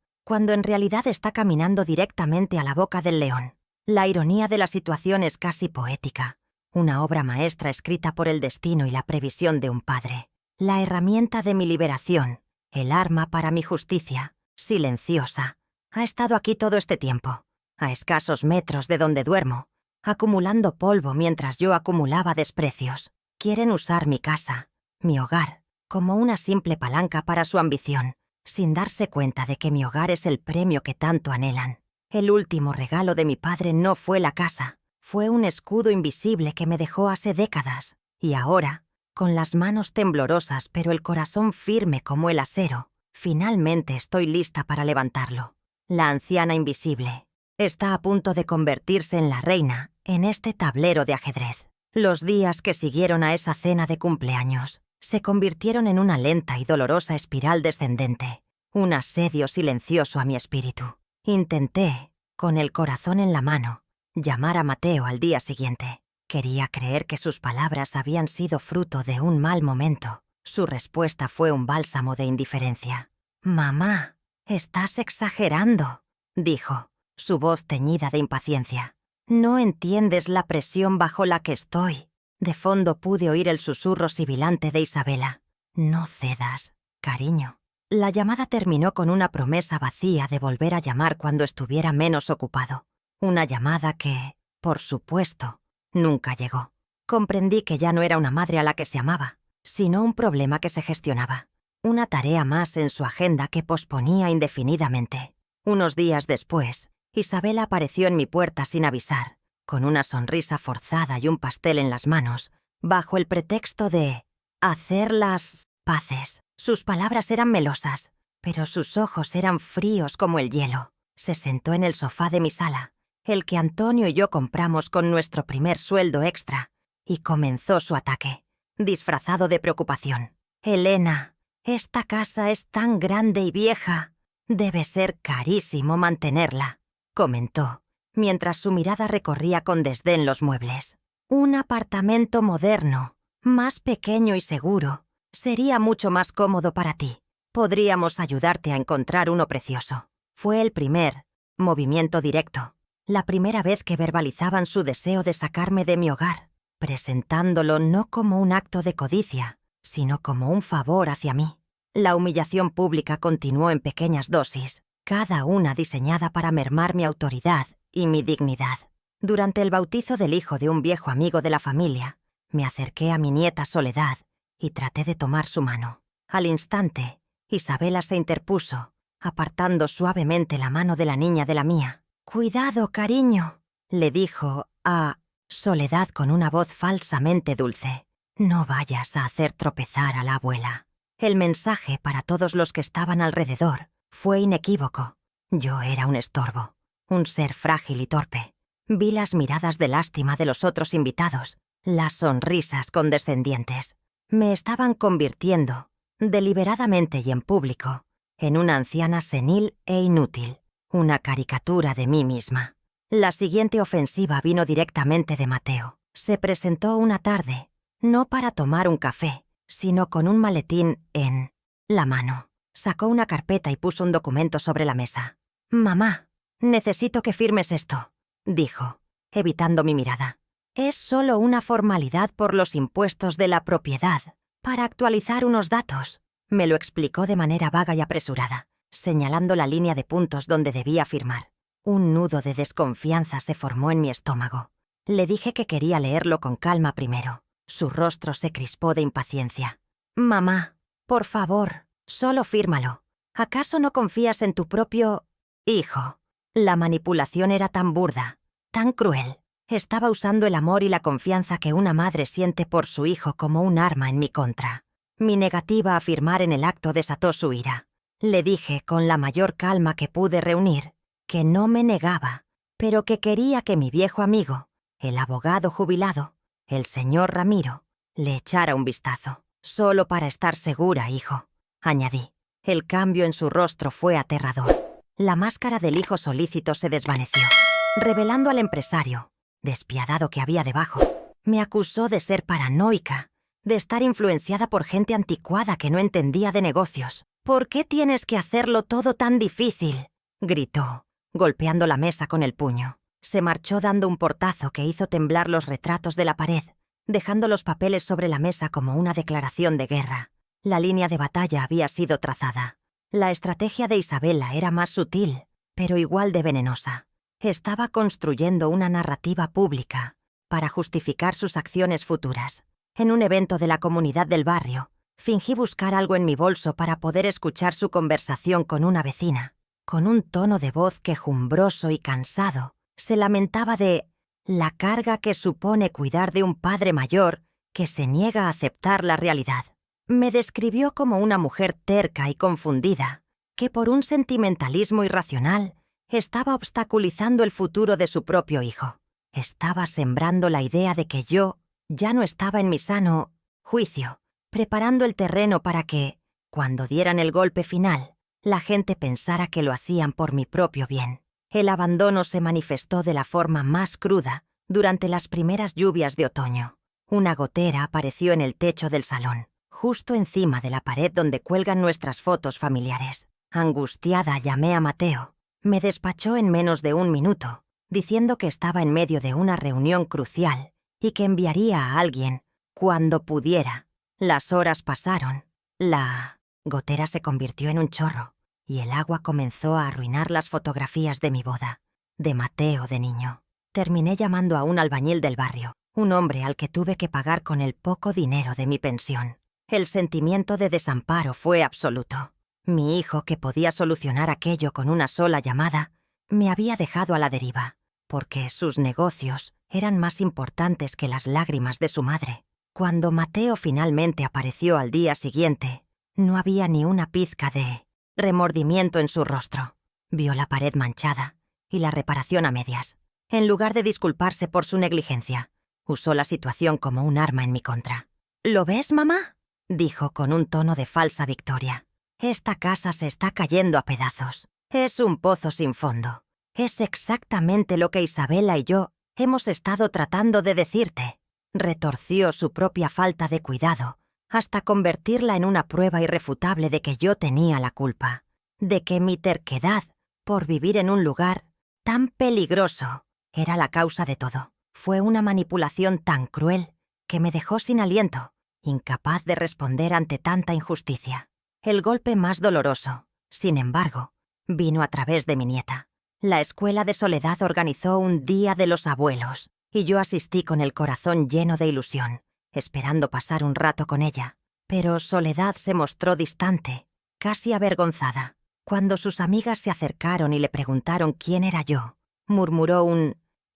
Speaker 1: cuando en realidad está caminando directamente a la boca del león. La ironía de la situación es casi poética. Una obra maestra escrita por el destino y la previsión de un padre. La herramienta de mi liberación, el arma para mi justicia, silenciosa, ha estado aquí todo este tiempo, a escasos metros de donde duermo, acumulando polvo mientras yo acumulaba desprecios. Quieren usar mi casa, mi hogar, como una simple palanca para su ambición, sin darse cuenta de que mi hogar es el premio que tanto anhelan. El último regalo de mi padre no fue la casa, fue un escudo invisible que me dejó hace décadas, y ahora, con las manos temblorosas pero el corazón firme como el acero, finalmente estoy lista para levantarlo. La anciana invisible está a punto de convertirse en la reina en este tablero de ajedrez. Los días que siguieron a esa cena de cumpleaños se convirtieron en una lenta y dolorosa espiral descendente, un asedio silencioso a mi espíritu. Intenté, con el corazón en la mano, llamar a Mateo al día siguiente. Quería creer que sus palabras habían sido fruto de un mal momento. Su respuesta fue un bálsamo de indiferencia. «Mamá, estás exagerando», dijo, su voz teñida de impaciencia. «No entiendes la presión bajo la que estoy». De fondo pude oír el susurro sibilante de Isabela. «No cedas, cariño». La llamada terminó con una promesa vacía de volver a llamar cuando estuviera menos ocupado. Una llamada que, por supuesto, nunca llegó. Comprendí que ya no era una madre a la que se amaba, sino un problema que se gestionaba. Una tarea más en su agenda que posponía indefinidamente. Unos días después, Isabela apareció en mi puerta sin avisar, con una sonrisa forzada y un pastel en las manos, bajo el pretexto de hacer las paces. Sus palabras eran melosas, pero sus ojos eran fríos como el hielo. Se sentó en el sofá de mi sala, el que Antonio y yo compramos con nuestro primer sueldo extra, y comenzó su ataque, disfrazado de preocupación. «Elena, esta casa es tan grande y vieja. Debe ser carísimo mantenerla», comentó, mientras su mirada recorría con desdén los muebles. «Un apartamento moderno, más pequeño y seguro, sería mucho más cómodo para ti. Podríamos ayudarte a encontrar uno precioso». Fue el primer movimiento directo, la primera vez que verbalizaban su deseo de sacarme de mi hogar, presentándolo no como un acto de codicia, sino como un favor hacia mí. La humillación pública continuó en pequeñas dosis, cada una diseñada para mermar mi autoridad y mi dignidad. Durante el bautizo del hijo de un viejo amigo de la familia, me acerqué a mi nieta Soledad y traté de tomar su mano. Al instante, Isabela se interpuso, apartando suavemente la mano de la niña de la mía. «Cuidado, cariño», le dijo a Soledad con una voz falsamente dulce. «No vayas a hacer tropezar a la abuela». El mensaje para todos los que estaban alrededor fue inequívoco. Yo era un estorbo, un ser frágil y torpe. Vi las miradas de lástima de los otros invitados, las sonrisas condescendientes. Me estaban convirtiendo, deliberadamente y en público, en una anciana senil e inútil, una caricatura de mí misma. La siguiente ofensiva vino directamente de Mateo. Se presentó una tarde, no para tomar un café, sino con un maletín en la mano. Sacó una carpeta y puso un documento sobre la mesa. «Mamá, necesito que firmes esto», dijo, evitando mi mirada. «Es solo una formalidad por los impuestos de la propiedad, para actualizar unos datos», me lo explicó de manera vaga y apresurada, señalando la línea de puntos donde debía firmar. Un nudo de desconfianza se formó en mi estómago. Le dije que quería leerlo con calma primero. Su rostro se crispó de impaciencia. «Mamá, por favor, solo fírmalo. ¿Acaso no confías en tu propio hijo?» La manipulación era tan burda, tan cruel. Estaba usando el amor y la confianza que una madre siente por su hijo como un arma en mi contra. Mi negativa a firmar en el acto desató su ira. Le dije con la mayor calma que pude reunir que no me negaba, pero que quería que mi viejo amigo, el abogado jubilado, el señor Ramiro, le echara un vistazo. «Solo para estar segura, hijo», añadí. El cambio en su rostro fue aterrador. La máscara del hijo solícito se desvaneció, revelando al empresario, despiadado que había debajo. Me acusó de ser paranoica, de estar influenciada por gente anticuada que no entendía de negocios. «¿Por qué tienes que hacerlo todo tan difícil?», gritó, golpeando la mesa con el puño. Se marchó dando un portazo que hizo temblar los retratos de la pared, dejando los papeles sobre la mesa como una declaración de guerra. La línea de batalla había sido trazada. La estrategia de Isabela era más sutil, pero igual de venenosa. Estaba construyendo una narrativa pública para justificar sus acciones futuras. En un evento de la comunidad del barrio, fingí buscar algo en mi bolso para poder escuchar su conversación con una vecina. Con un tono de voz quejumbroso y cansado, se lamentaba de la carga que supone cuidar de un padre mayor que se niega a aceptar la realidad. Me describió como una mujer terca y confundida, que por un sentimentalismo irracional estaba obstaculizando el futuro de su propio hijo. Estaba sembrando la idea de que yo ya no estaba en mi sano juicio, preparando el terreno para que, cuando dieran el golpe final, la gente pensara que lo hacían por mi propio bien. El abandono se manifestó de la forma más cruda durante las primeras lluvias de otoño. Una gotera apareció en el techo del salón, justo encima de la pared donde cuelgan nuestras fotos familiares. Angustiada llamé a Mateo. Me despachó en menos de un minuto, diciendo que estaba en medio de una reunión crucial y que enviaría a alguien cuando pudiera. Las horas pasaron. La gotera se convirtió en un chorro y el agua comenzó a arruinar las fotografías de mi boda, de Mateo de niño. Terminé llamando a un albañil del barrio, un hombre al que tuve que pagar con el poco dinero de mi pensión. El sentimiento de desamparo fue absoluto. Mi hijo, que podía solucionar aquello con una sola llamada, me había dejado a la deriva, porque sus negocios eran más importantes que las lágrimas de su madre. Cuando Mateo finalmente apareció al día siguiente, no había ni una pizca de remordimiento en su rostro. Vio la pared manchada y la reparación a medias. En lugar de disculparse por su negligencia, usó la situación como un arma en mi contra. «¿Lo ves, mamá?», dijo con un tono de falsa victoria. «Esta casa se está cayendo a pedazos. Es un pozo sin fondo. Es exactamente lo que Isabela y yo hemos estado tratando de decirte». Retorció su propia falta de cuidado hasta convertirla en una prueba irrefutable de que yo tenía la culpa, de que mi terquedad por vivir en un lugar tan peligroso era la causa de todo. Fue una manipulación tan cruel que me dejó sin aliento, incapaz de responder ante tanta injusticia. El golpe más doloroso, sin embargo, vino a través de mi nieta. La escuela de Soledad organizó un Día de los Abuelos y yo asistí con el corazón lleno de ilusión, esperando pasar un rato con ella. Pero Soledad se mostró distante, casi avergonzada. Cuando sus amigas se acercaron y le preguntaron quién era yo, murmuró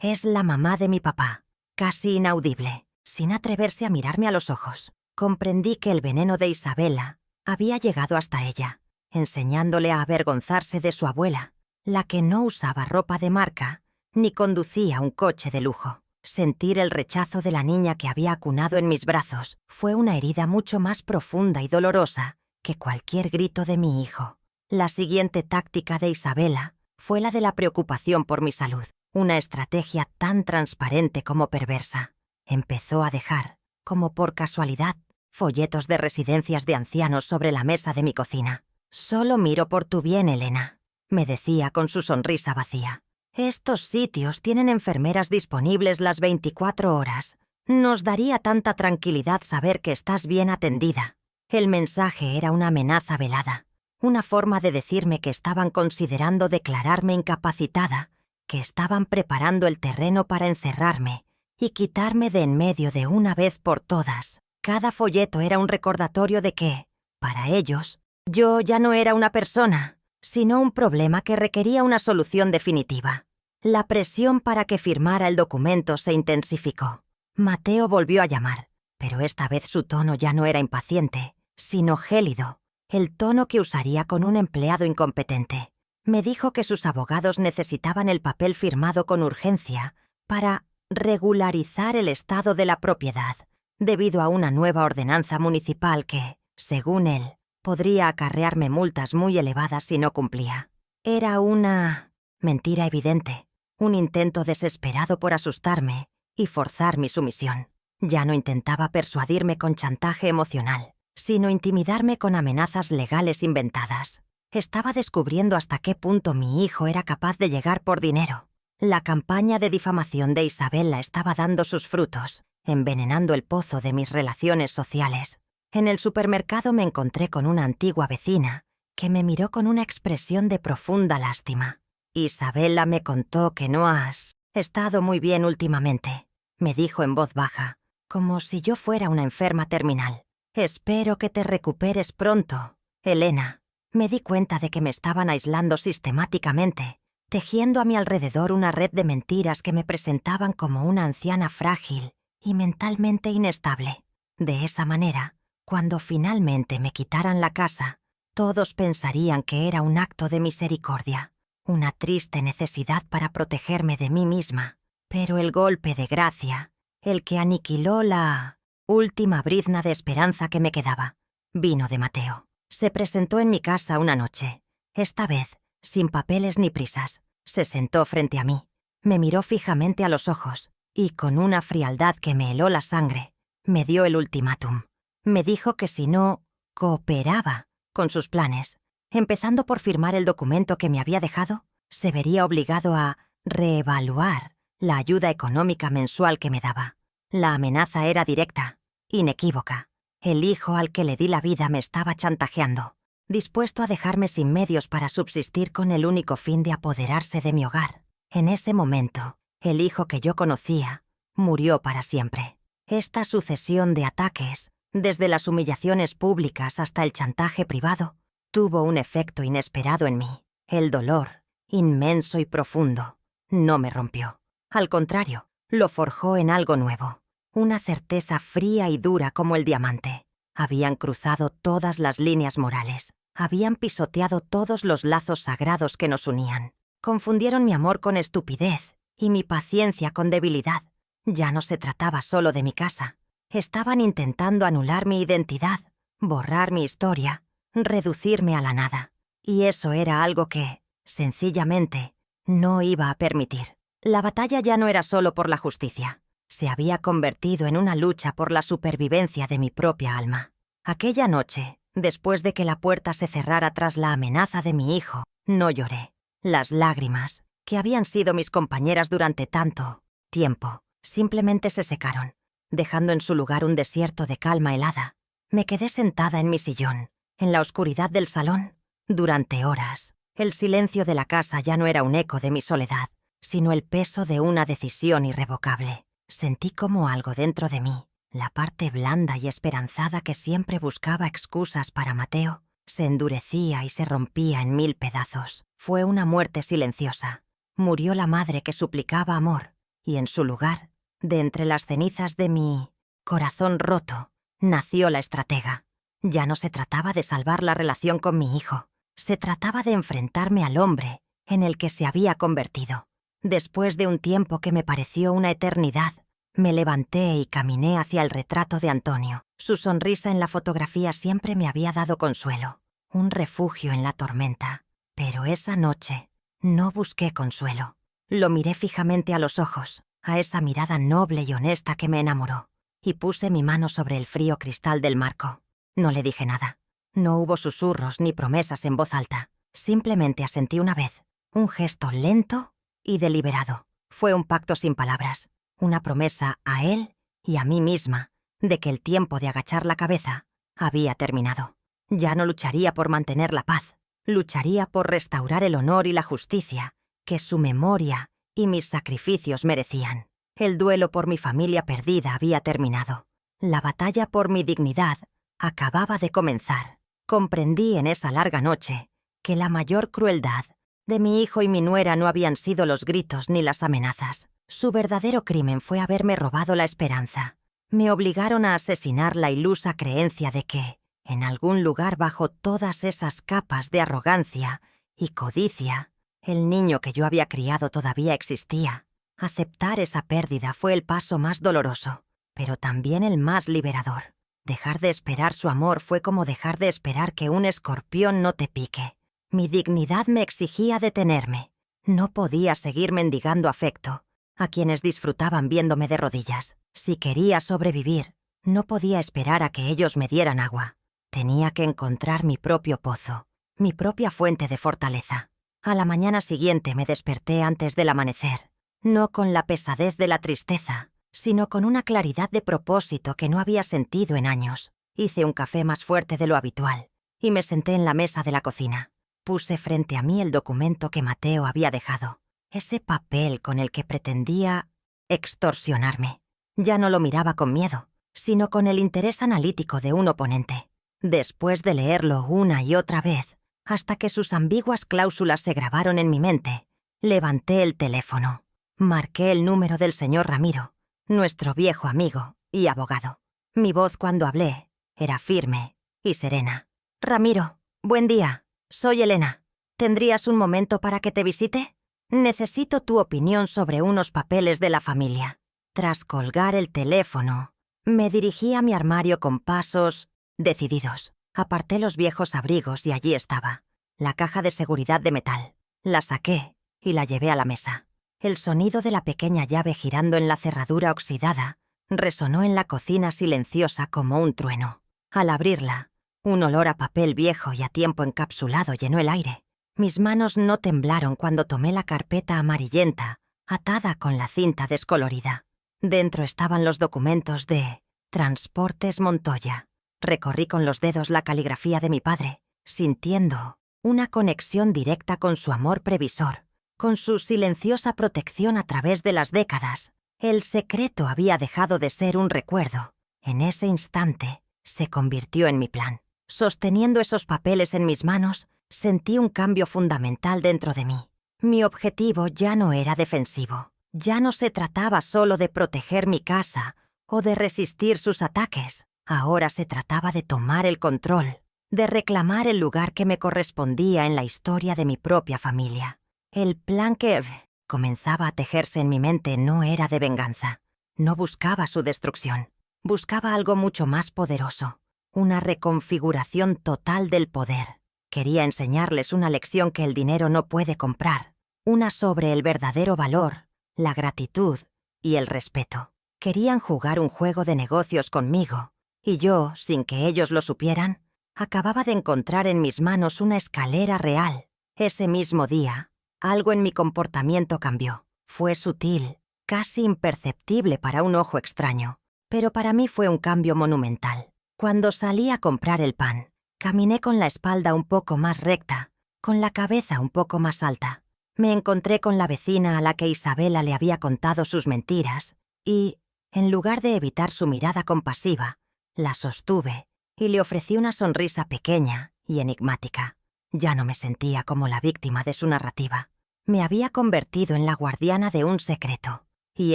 Speaker 1: «Es la mamá de mi papá», casi inaudible, sin atreverse a mirarme a los ojos. Comprendí que el veneno de Isabela había llegado hasta ella, enseñándole a avergonzarse de su abuela, la que no usaba ropa de marca ni conducía un coche de lujo. Sentir el rechazo de la niña que había acunado en mis brazos fue una herida mucho más profunda y dolorosa que cualquier grito de mi hijo. La siguiente táctica de Isabela fue la de la preocupación por mi salud, una estrategia tan transparente como perversa. Empezó a dejar, como por casualidad, folletos de residencias de ancianos sobre la mesa de mi cocina. «Solo miro por tu bien, Elena», me decía con su sonrisa vacía. «Estos sitios tienen enfermeras disponibles las 24 horas. Nos daría tanta tranquilidad saber que estás bien atendida». El mensaje era una amenaza velada, una forma de decirme que estaban considerando declararme incapacitada, que estaban preparando el terreno para encerrarme y quitarme de en medio de una vez por todas. Cada folleto era un recordatorio de que, para ellos, yo ya no era una persona, sino un problema que requería una solución definitiva. La presión para que firmara el documento se intensificó. Mateo volvió a llamar, pero esta vez su tono ya no era impaciente, sino gélido, el tono que usaría con un empleado incompetente. Me dijo que sus abogados necesitaban el papel firmado con urgencia para regularizar el estado de la propiedad, debido a una nueva ordenanza municipal que, según él, podría acarrearme multas muy elevadas si no cumplía. Era una mentira evidente, un intento desesperado por asustarme y forzar mi sumisión. Ya no intentaba persuadirme con chantaje emocional, sino intimidarme con amenazas legales inventadas. Estaba descubriendo hasta qué punto mi hijo era capaz de llegar por dinero. La campaña de difamación de Isabela estaba dando sus frutos, envenenando el pozo de mis relaciones sociales. En el supermercado me encontré con una antigua vecina que me miró con una expresión de profunda lástima. «Isabela me contó que no has estado muy bien últimamente», me dijo en voz baja, como si yo fuera una enferma terminal. «Espero que te recuperes pronto, Elena». Me di cuenta de que me estaban aislando sistemáticamente, tejiendo a mi alrededor una red de mentiras que me presentaban como una anciana frágil y mentalmente inestable. De esa manera, cuando finalmente me quitaran la casa, todos pensarían que era un acto de misericordia, una triste necesidad para protegerme de mí misma. Pero el golpe de gracia, el que aniquiló la última brizna de esperanza que me quedaba, vino de Mateo. Se presentó en mi casa una noche. Esta vez, sin papeles ni prisas, se sentó frente a mí, me miró fijamente a los ojos y, con una frialdad que me heló la sangre, me dio el ultimátum. Me dijo que si no cooperaba con sus planes, empezando por firmar el documento que me había dejado, se vería obligado a reevaluar la ayuda económica mensual que me daba. La amenaza era directa, inequívoca. El hijo al que le di la vida me estaba chantajeando, dispuesto a dejarme sin medios para subsistir con el único fin de apoderarse de mi hogar. En ese momento, el hijo que yo conocía murió para siempre. Esta sucesión de ataques, desde las humillaciones públicas hasta el chantaje privado, tuvo un efecto inesperado en mí. El dolor, inmenso y profundo, no me rompió. Al contrario, lo forjó en algo nuevo, una certeza fría y dura como el diamante. Habían cruzado todas las líneas morales, habían pisoteado todos los lazos sagrados que nos unían. Confundieron mi amor con estupidez y mi paciencia con debilidad. Ya no se trataba solo de mi casa. Estaban intentando anular mi identidad, borrar mi historia, reducirme a la nada. Y eso era algo que, sencillamente, no iba a permitir. La batalla ya no era solo por la justicia. Se había convertido en una lucha por la supervivencia de mi propia alma. Aquella noche, después de que la puerta se cerrara tras la amenaza de mi hijo, no lloré. Las lágrimas, que habían sido mis compañeras durante tanto tiempo, simplemente se secaron, dejando en su lugar un desierto de calma helada. Me quedé sentada en mi sillón, en la oscuridad del salón, durante horas. El silencio de la casa ya no era un eco de mi soledad, sino el peso de una decisión irrevocable. Sentí como algo dentro de mí La parte blanda y esperanzada que siempre buscaba excusas para Mateo se endurecía y se rompía en 1000 pedazos. Fue una muerte silenciosa. Murió la madre que suplicaba amor, y en su lugar, de entre las cenizas de mi corazón roto, nació la estratega. Ya no se trataba de salvar la relación con mi hijo, se trataba de enfrentarme al hombre en el que se había convertido. Después de un tiempo que me pareció una eternidad, me levanté y caminé hacia el retrato de Antonio. Su sonrisa en la fotografía siempre me había dado consuelo, un refugio en la tormenta. Pero esa noche no busqué consuelo. Lo miré fijamente a los ojos, a esa mirada noble y honesta que me enamoró, y puse mi mano sobre el frío cristal del marco. No le dije nada. No hubo susurros ni promesas en voz alta. Simplemente asentí una vez, un gesto lento y deliberado. Fue un pacto sin palabras, una promesa a él y a mí misma de que el tiempo de agachar la cabeza había terminado. Ya no lucharía por mantener la paz, lucharía por restaurar el honor y la justicia que su memoria y mis sacrificios merecían. El duelo por mi familia perdida había terminado. La batalla por mi dignidad acababa de comenzar. Comprendí en esa larga noche que la mayor crueldad de mi hijo y mi nuera no habían sido los gritos ni las amenazas. Su verdadero crimen fue haberme robado la esperanza. Me obligaron a asesinar la ilusa creencia de que, en algún lugar bajo todas esas capas de arrogancia y codicia, el niño que yo había criado todavía existía. Aceptar esa pérdida fue el paso más doloroso, pero también el más liberador. Dejar de esperar su amor fue como dejar de esperar que un escorpión no te pique. Mi dignidad me exigía detenerme. No podía seguir mendigando afecto a quienes disfrutaban viéndome de rodillas. Si quería sobrevivir, no podía esperar a que ellos me dieran agua. Tenía que encontrar mi propio pozo, mi propia fuente de fortaleza. A la mañana siguiente me desperté antes del amanecer, no con la pesadez de la tristeza, sino con una claridad de propósito que no había sentido en años. Hice un café más fuerte de lo habitual y me senté en la mesa de la cocina. Puse frente a mí el documento que Mateo había dejado, ese papel con el que pretendía extorsionarme. Ya no lo miraba con miedo, sino con el interés analítico de un oponente. Después de leerlo una y otra vez, hasta que sus ambiguas cláusulas se grabaron en mi mente, levanté el teléfono. Marqué el número del señor Ramiro, nuestro viejo amigo y abogado. Mi voz cuando hablé era firme y serena. «Ramiro, buen día. Soy Elena. ¿Tendrías un momento para que te visite? Necesito tu opinión sobre unos papeles de la familia». Tras colgar el teléfono, me dirigí a mi armario con pasos decididos. Aparté los viejos abrigos y allí estaba, la caja de seguridad de metal. La saqué y la llevé a la mesa. El sonido de la pequeña llave girando en la cerradura oxidada resonó en la cocina silenciosa como un trueno. Al abrirla, un olor a papel viejo y a tiempo encapsulado llenó el aire. Mis manos no temblaron cuando tomé la carpeta amarillenta, atada con la cinta descolorida. Dentro estaban los documentos de Transportes Montoya. Recorrí con los dedos la caligrafía de mi padre, sintiendo una conexión directa con su amor previsor, con su silenciosa protección a través de las décadas. El secreto había dejado de ser un recuerdo. En ese instante, se convirtió en mi plan. Sosteniendo esos papeles en mis manos, sentí un cambio fundamental dentro de mí. Mi objetivo ya no era defensivo. Ya no se trataba solo de proteger mi casa o de resistir sus ataques. Ahora se trataba de tomar el control, de reclamar el lugar que me correspondía en la historia de mi propia familia. El plan que comenzaba a tejerse en mi mente no era de venganza. No buscaba su destrucción. Buscaba algo mucho más poderoso. Una reconfiguración total del poder. Quería enseñarles una lección que el dinero no puede comprar. Una sobre el verdadero valor, la gratitud y el respeto. Querían jugar un juego de negocios conmigo. Y yo, sin que ellos lo supieran, acababa de encontrar en mis manos una escalera real. Ese mismo día, algo en mi comportamiento cambió. Fue sutil, casi imperceptible para un ojo extraño, pero para mí fue un cambio monumental. Cuando salí a comprar el pan, caminé con la espalda un poco más recta, con la cabeza un poco más alta. Me encontré con la vecina a la que Isabela le había contado sus mentiras y En lugar de evitar su mirada compasiva, la sostuve y le ofrecí una sonrisa pequeña y enigmática. Ya no me sentía como la víctima de su narrativa. Me había convertido en la guardiana de un secreto, y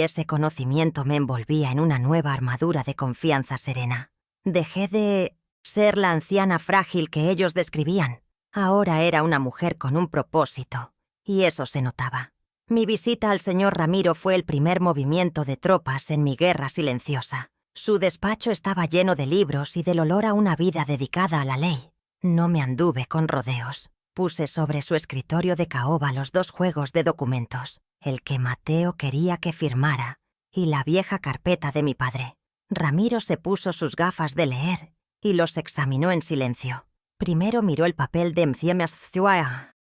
Speaker 1: ese conocimiento me envolvía en una nueva armadura de confianza serena. Dejé de ser la anciana frágil que ellos describían. Ahora era una mujer con un propósito, y eso se notaba. Mi visita al señor Ramiro fue el primer movimiento de tropas en mi guerra silenciosa. Su despacho estaba lleno de libros y del olor a una vida dedicada a la ley. No me anduve con rodeos. Puse sobre su escritorio de caoba los 2 juegos de documentos, el que Mateo quería que firmara y la vieja carpeta de mi padre. Ramiro se puso sus gafas de leer y los examinó en silencio. Primero miró el papel de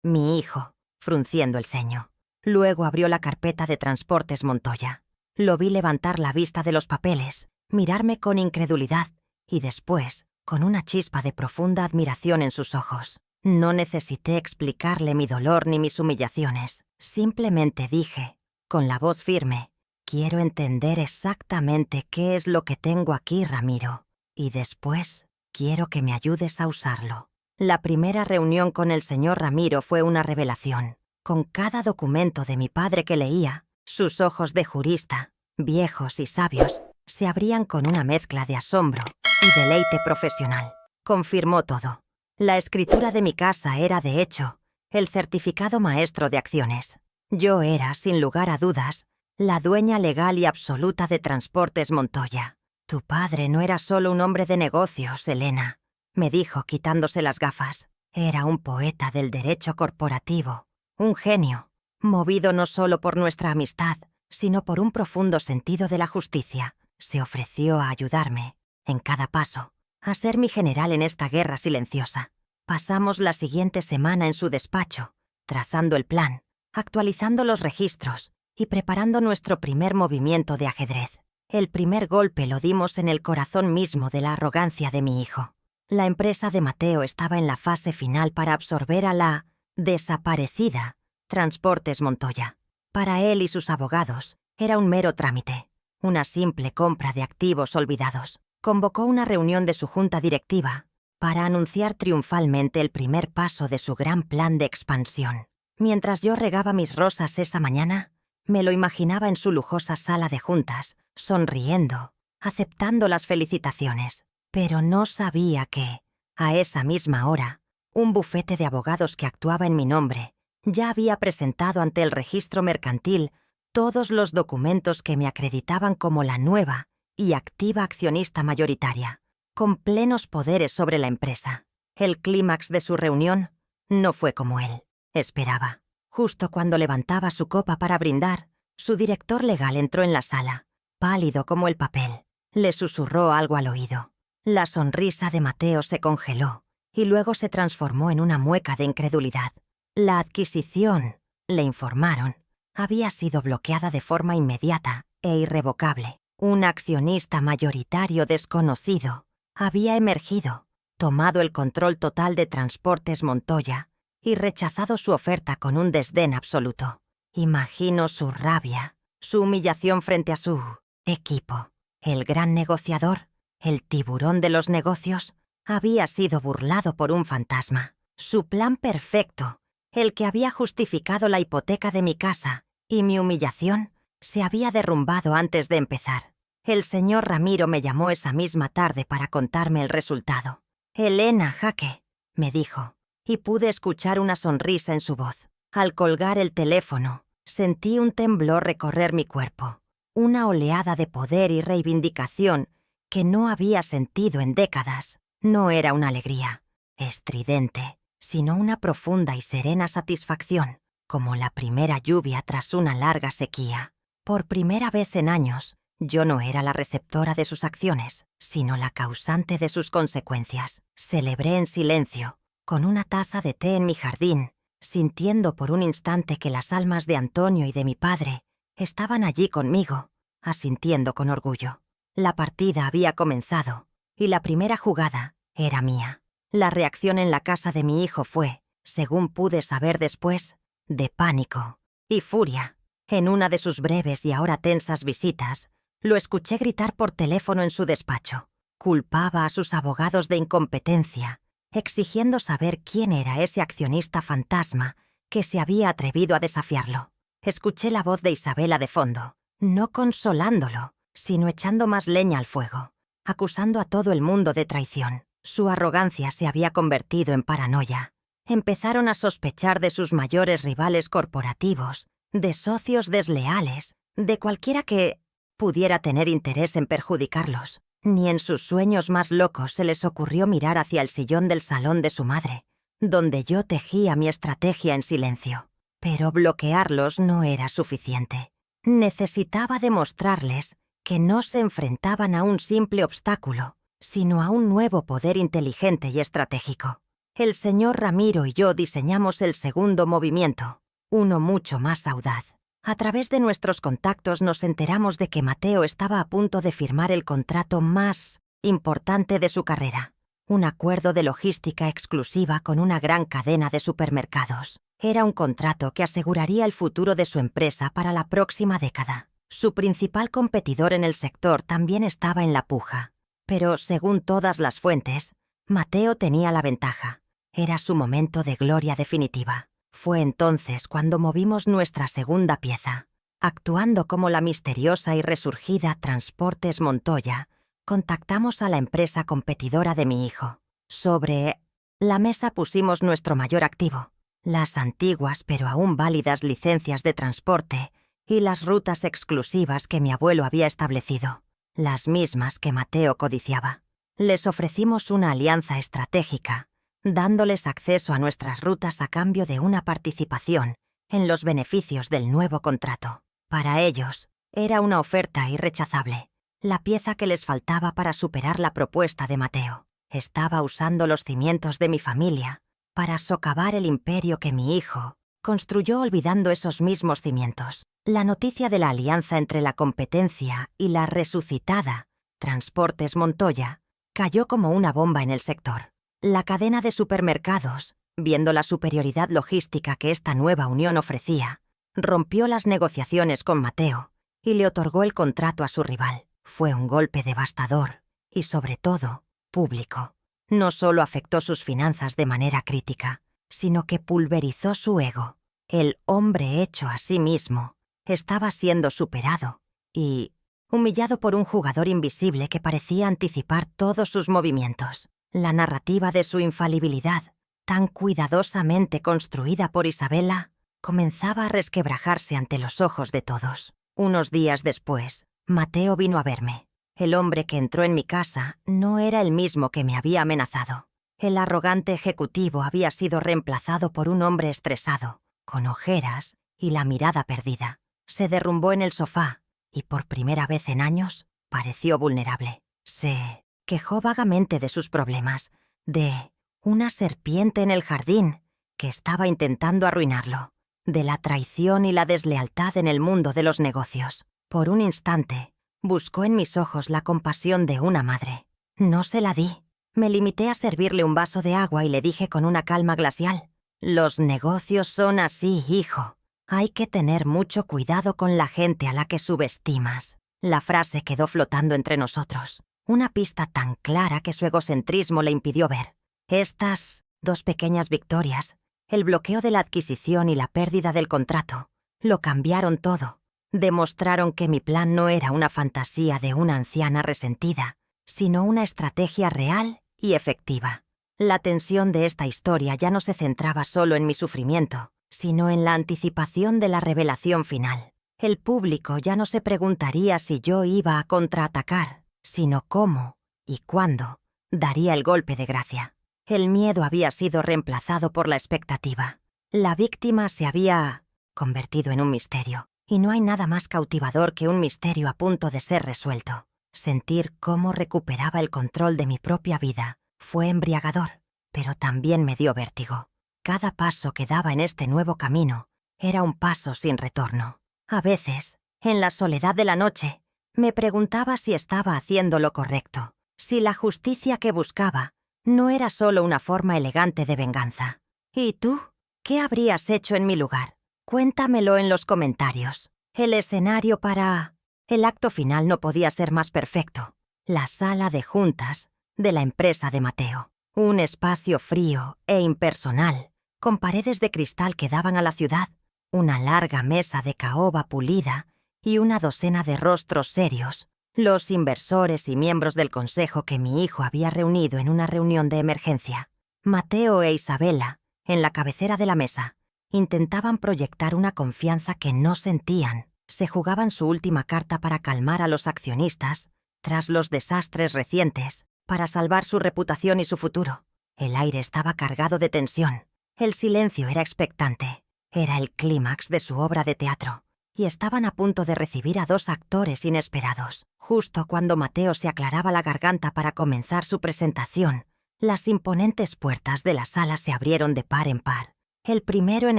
Speaker 1: mi hijo, frunciendo el ceño. Luego abrió la carpeta de Transportes Montoya. Lo vi levantar la vista de los papeles, mirarme con incredulidad y después, con una chispa de profunda admiración en sus ojos. No necesité explicarle mi dolor ni mis humillaciones. Simplemente dije, con la voz firme, «Quiero entender exactamente qué es lo que tengo aquí, Ramiro, y después quiero que me ayudes a usarlo». La primera reunión con el señor Ramiro fue una revelación. Con cada documento de mi padre que leía, sus ojos de jurista, viejos y sabios, se abrían con una mezcla de asombro y deleite profesional. Confirmó todo. La escritura de mi casa era, de hecho, el certificado maestro de acciones. Yo era, sin lugar a dudas, la dueña legal y absoluta de Transportes Montoya. Tu padre no era solo un hombre de negocios, Elena, me dijo quitándose las gafas. Era un poeta del derecho corporativo, un genio, movido no solo por nuestra amistad, sino por un profundo sentido de la justicia. Se ofreció a ayudarme, en cada paso, a ser mi general en esta guerra silenciosa. Pasamos la siguiente semana en su despacho, trazando el plan, actualizando los registros y preparando nuestro primer movimiento de ajedrez. El primer golpe lo dimos en el corazón mismo de la arrogancia de mi hijo. La empresa de Mateo estaba en la fase final para absorber a la desaparecida Transportes Montoya. Para él y sus abogados era un mero trámite, una simple compra de activos olvidados. Convocó una reunión de su junta directiva para anunciar triunfalmente el primer paso de su gran plan de expansión. Mientras yo regaba mis rosas esa mañana, me lo imaginaba en su lujosa sala de juntas, sonriendo, aceptando las felicitaciones. Pero no sabía que, a esa misma hora, un bufete de abogados que actuaba en mi nombre ya había presentado ante el registro mercantil todos los documentos que me acreditaban como la nueva y activa accionista mayoritaria, con plenos poderes sobre la empresa. El clímax de su reunión no fue como él esperaba. Justo cuando levantaba su copa para brindar, su director legal entró en la sala, pálido como el papel. Le susurró algo al oído. La sonrisa de Mateo se congeló y luego se transformó en una mueca de incredulidad. La adquisición, le informaron, había sido bloqueada de forma inmediata e irrevocable. Un accionista mayoritario desconocido había emergido, tomado el control total de Transportes Montoya y rechazado su oferta con un desdén absoluto. Imagino su rabia, su humillación frente a su equipo. El gran negociador, el tiburón de los negocios, había sido burlado por un fantasma. Su plan perfecto, el que había justificado la hipoteca de mi casa y mi humillación, se había derrumbado antes de empezar. El señor Ramiro me llamó esa misma tarde para contarme el resultado. «Elena, jaque», me dijo, y pude escuchar una sonrisa en su voz. Al colgar el teléfono, sentí un temblor recorrer mi cuerpo, una oleada de poder y reivindicación que no había sentido en décadas. No era una alegría estridente, sino una profunda y serena satisfacción, como la primera lluvia tras una larga sequía. Por primera vez en años, yo no era la receptora de sus acciones, sino la causante de sus consecuencias. Celebré en silencio, con una taza de té en mi jardín, sintiendo por un instante que las almas de Antonio y de mi padre estaban allí conmigo, asintiendo con orgullo. La partida había comenzado, y la primera jugada era mía. La reacción en la casa de mi hijo fue, según pude saber después, de pánico y furia. En una de sus breves y ahora tensas visitas, Lo escuché gritar por teléfono en su despacho. Culpaba a sus abogados de incompetencia, exigiendo saber quién era ese accionista fantasma que se había atrevido a desafiarlo. Escuché la voz de Isabela de fondo, no consolándolo, sino echando más leña al fuego, acusando a todo el mundo de traición. Su arrogancia se había convertido en paranoia. Empezaron a sospechar de sus mayores rivales corporativos, de socios desleales, de cualquiera que pudiera tener interés en perjudicarlos. Ni en sus sueños más locos se les ocurrió mirar hacia el sillón del salón de su madre, donde yo tejía mi estrategia en silencio. Pero bloquearlos no era suficiente. Necesitaba demostrarles que no se enfrentaban a un simple obstáculo, sino a un nuevo poder inteligente y estratégico. El señor Ramiro y yo diseñamos el segundo movimiento, uno mucho más audaz. A través de nuestros contactos nos enteramos de que Mateo estaba a punto de firmar el contrato más importante de su carrera, un acuerdo de logística exclusiva con una gran cadena de supermercados. Era un contrato que aseguraría el futuro de su empresa para la próxima década. Su principal competidor en el sector también estaba en la puja, pero según todas las fuentes, Mateo tenía la ventaja. Era su momento de gloria definitiva. Fue entonces cuando movimos nuestra segunda pieza. Actuando como la misteriosa y resurgida Transportes Montoya, contactamos a la empresa competidora de mi hijo. Sobre la mesa pusimos nuestro mayor activo, las antiguas pero aún válidas licencias de transporte y las rutas exclusivas que mi abuelo había establecido, las mismas que Mateo codiciaba. Les ofrecimos una alianza estratégica, dándoles acceso a nuestras rutas a cambio de una participación en los beneficios del nuevo contrato. Para ellos, era una oferta irrechazable, la pieza que les faltaba para superar la propuesta de Mateo. Estaba usando los cimientos de mi familia para socavar el imperio que mi hijo construyó olvidando esos mismos cimientos. La noticia de la alianza entre la competencia y la resucitada Transportes Montoya cayó como una bomba en el sector. La cadena de supermercados, viendo la superioridad logística que esta nueva unión ofrecía, rompió las negociaciones con Mateo y le otorgó el contrato a su rival. Fue un golpe devastador y, sobre todo, público. No solo afectó sus finanzas de manera crítica, sino que pulverizó su ego. El hombre hecho a sí mismo estaba siendo superado y humillado por un jugador invisible que parecía anticipar todos sus movimientos. La narrativa de su infalibilidad, tan cuidadosamente construida por Isabela, comenzaba a resquebrajarse ante los ojos de todos. Unos días después, Mateo vino a verme. El hombre que entró en mi casa no era el mismo que me había amenazado. El arrogante ejecutivo había sido reemplazado por un hombre estresado, con ojeras y la mirada perdida. Se derrumbó en el sofá y, por primera vez en años, pareció vulnerable. Se quejó vagamente de sus problemas, de una serpiente en el jardín que estaba intentando arruinarlo, de la traición y la deslealtad en el mundo de los negocios. Por un instante, buscó en mis ojos la compasión de una madre. No se la di. Me limité a servirle un vaso de agua y le dije con una calma glacial: «Los negocios son así, hijo. Hay que tener mucho cuidado con la gente a la que subestimas». La frase quedó flotando entre nosotros, una pista tan clara que su egocentrismo le impidió ver. Estas dos pequeñas victorias, el bloqueo de la adquisición y la pérdida del contrato, lo cambiaron todo. Demostraron que mi plan no era una fantasía de una anciana resentida, sino una estrategia real y efectiva. La tensión de esta historia ya no se centraba solo en mi sufrimiento, sino en la anticipación de la revelación final. El público ya no se preguntaría si yo iba a contraatacar, sino cómo y cuándo daría el golpe de gracia. El miedo había sido reemplazado por la expectativa. La víctima se había convertido en un misterio, y no hay nada más cautivador que un misterio a punto de ser resuelto. Sentir cómo recuperaba el control de mi propia vida fue embriagador, pero también me dio vértigo. Cada paso que daba en este nuevo camino era un paso sin retorno. A veces, en la soledad de la noche, me preguntaba si estaba haciendo lo correcto, si la justicia que buscaba no era solo una forma elegante de venganza. ¿Y tú? ¿Qué habrías hecho en mi lugar? Cuéntamelo en los comentarios. El escenario para El acto final no podía ser más perfecto. La sala de juntas de la empresa de Mateo. Un espacio frío e impersonal, con paredes de cristal que daban a la ciudad, una larga mesa de caoba pulida y una docena de rostros serios, los inversores y miembros del consejo que mi hijo había reunido en una reunión de emergencia. Mateo e Isabela, en la cabecera de la mesa, intentaban proyectar una confianza que no sentían. Se jugaban su última carta para calmar a los accionistas tras los desastres recientes, para salvar su reputación y su futuro. El aire estaba cargado de tensión. El silencio era expectante. Era el clímax de su obra de teatro. Y estaban a punto de recibir a 2 actores inesperados. Justo cuando Mateo se aclaraba la garganta para comenzar su presentación, las imponentes puertas de la sala se abrieron de par en par. El primero en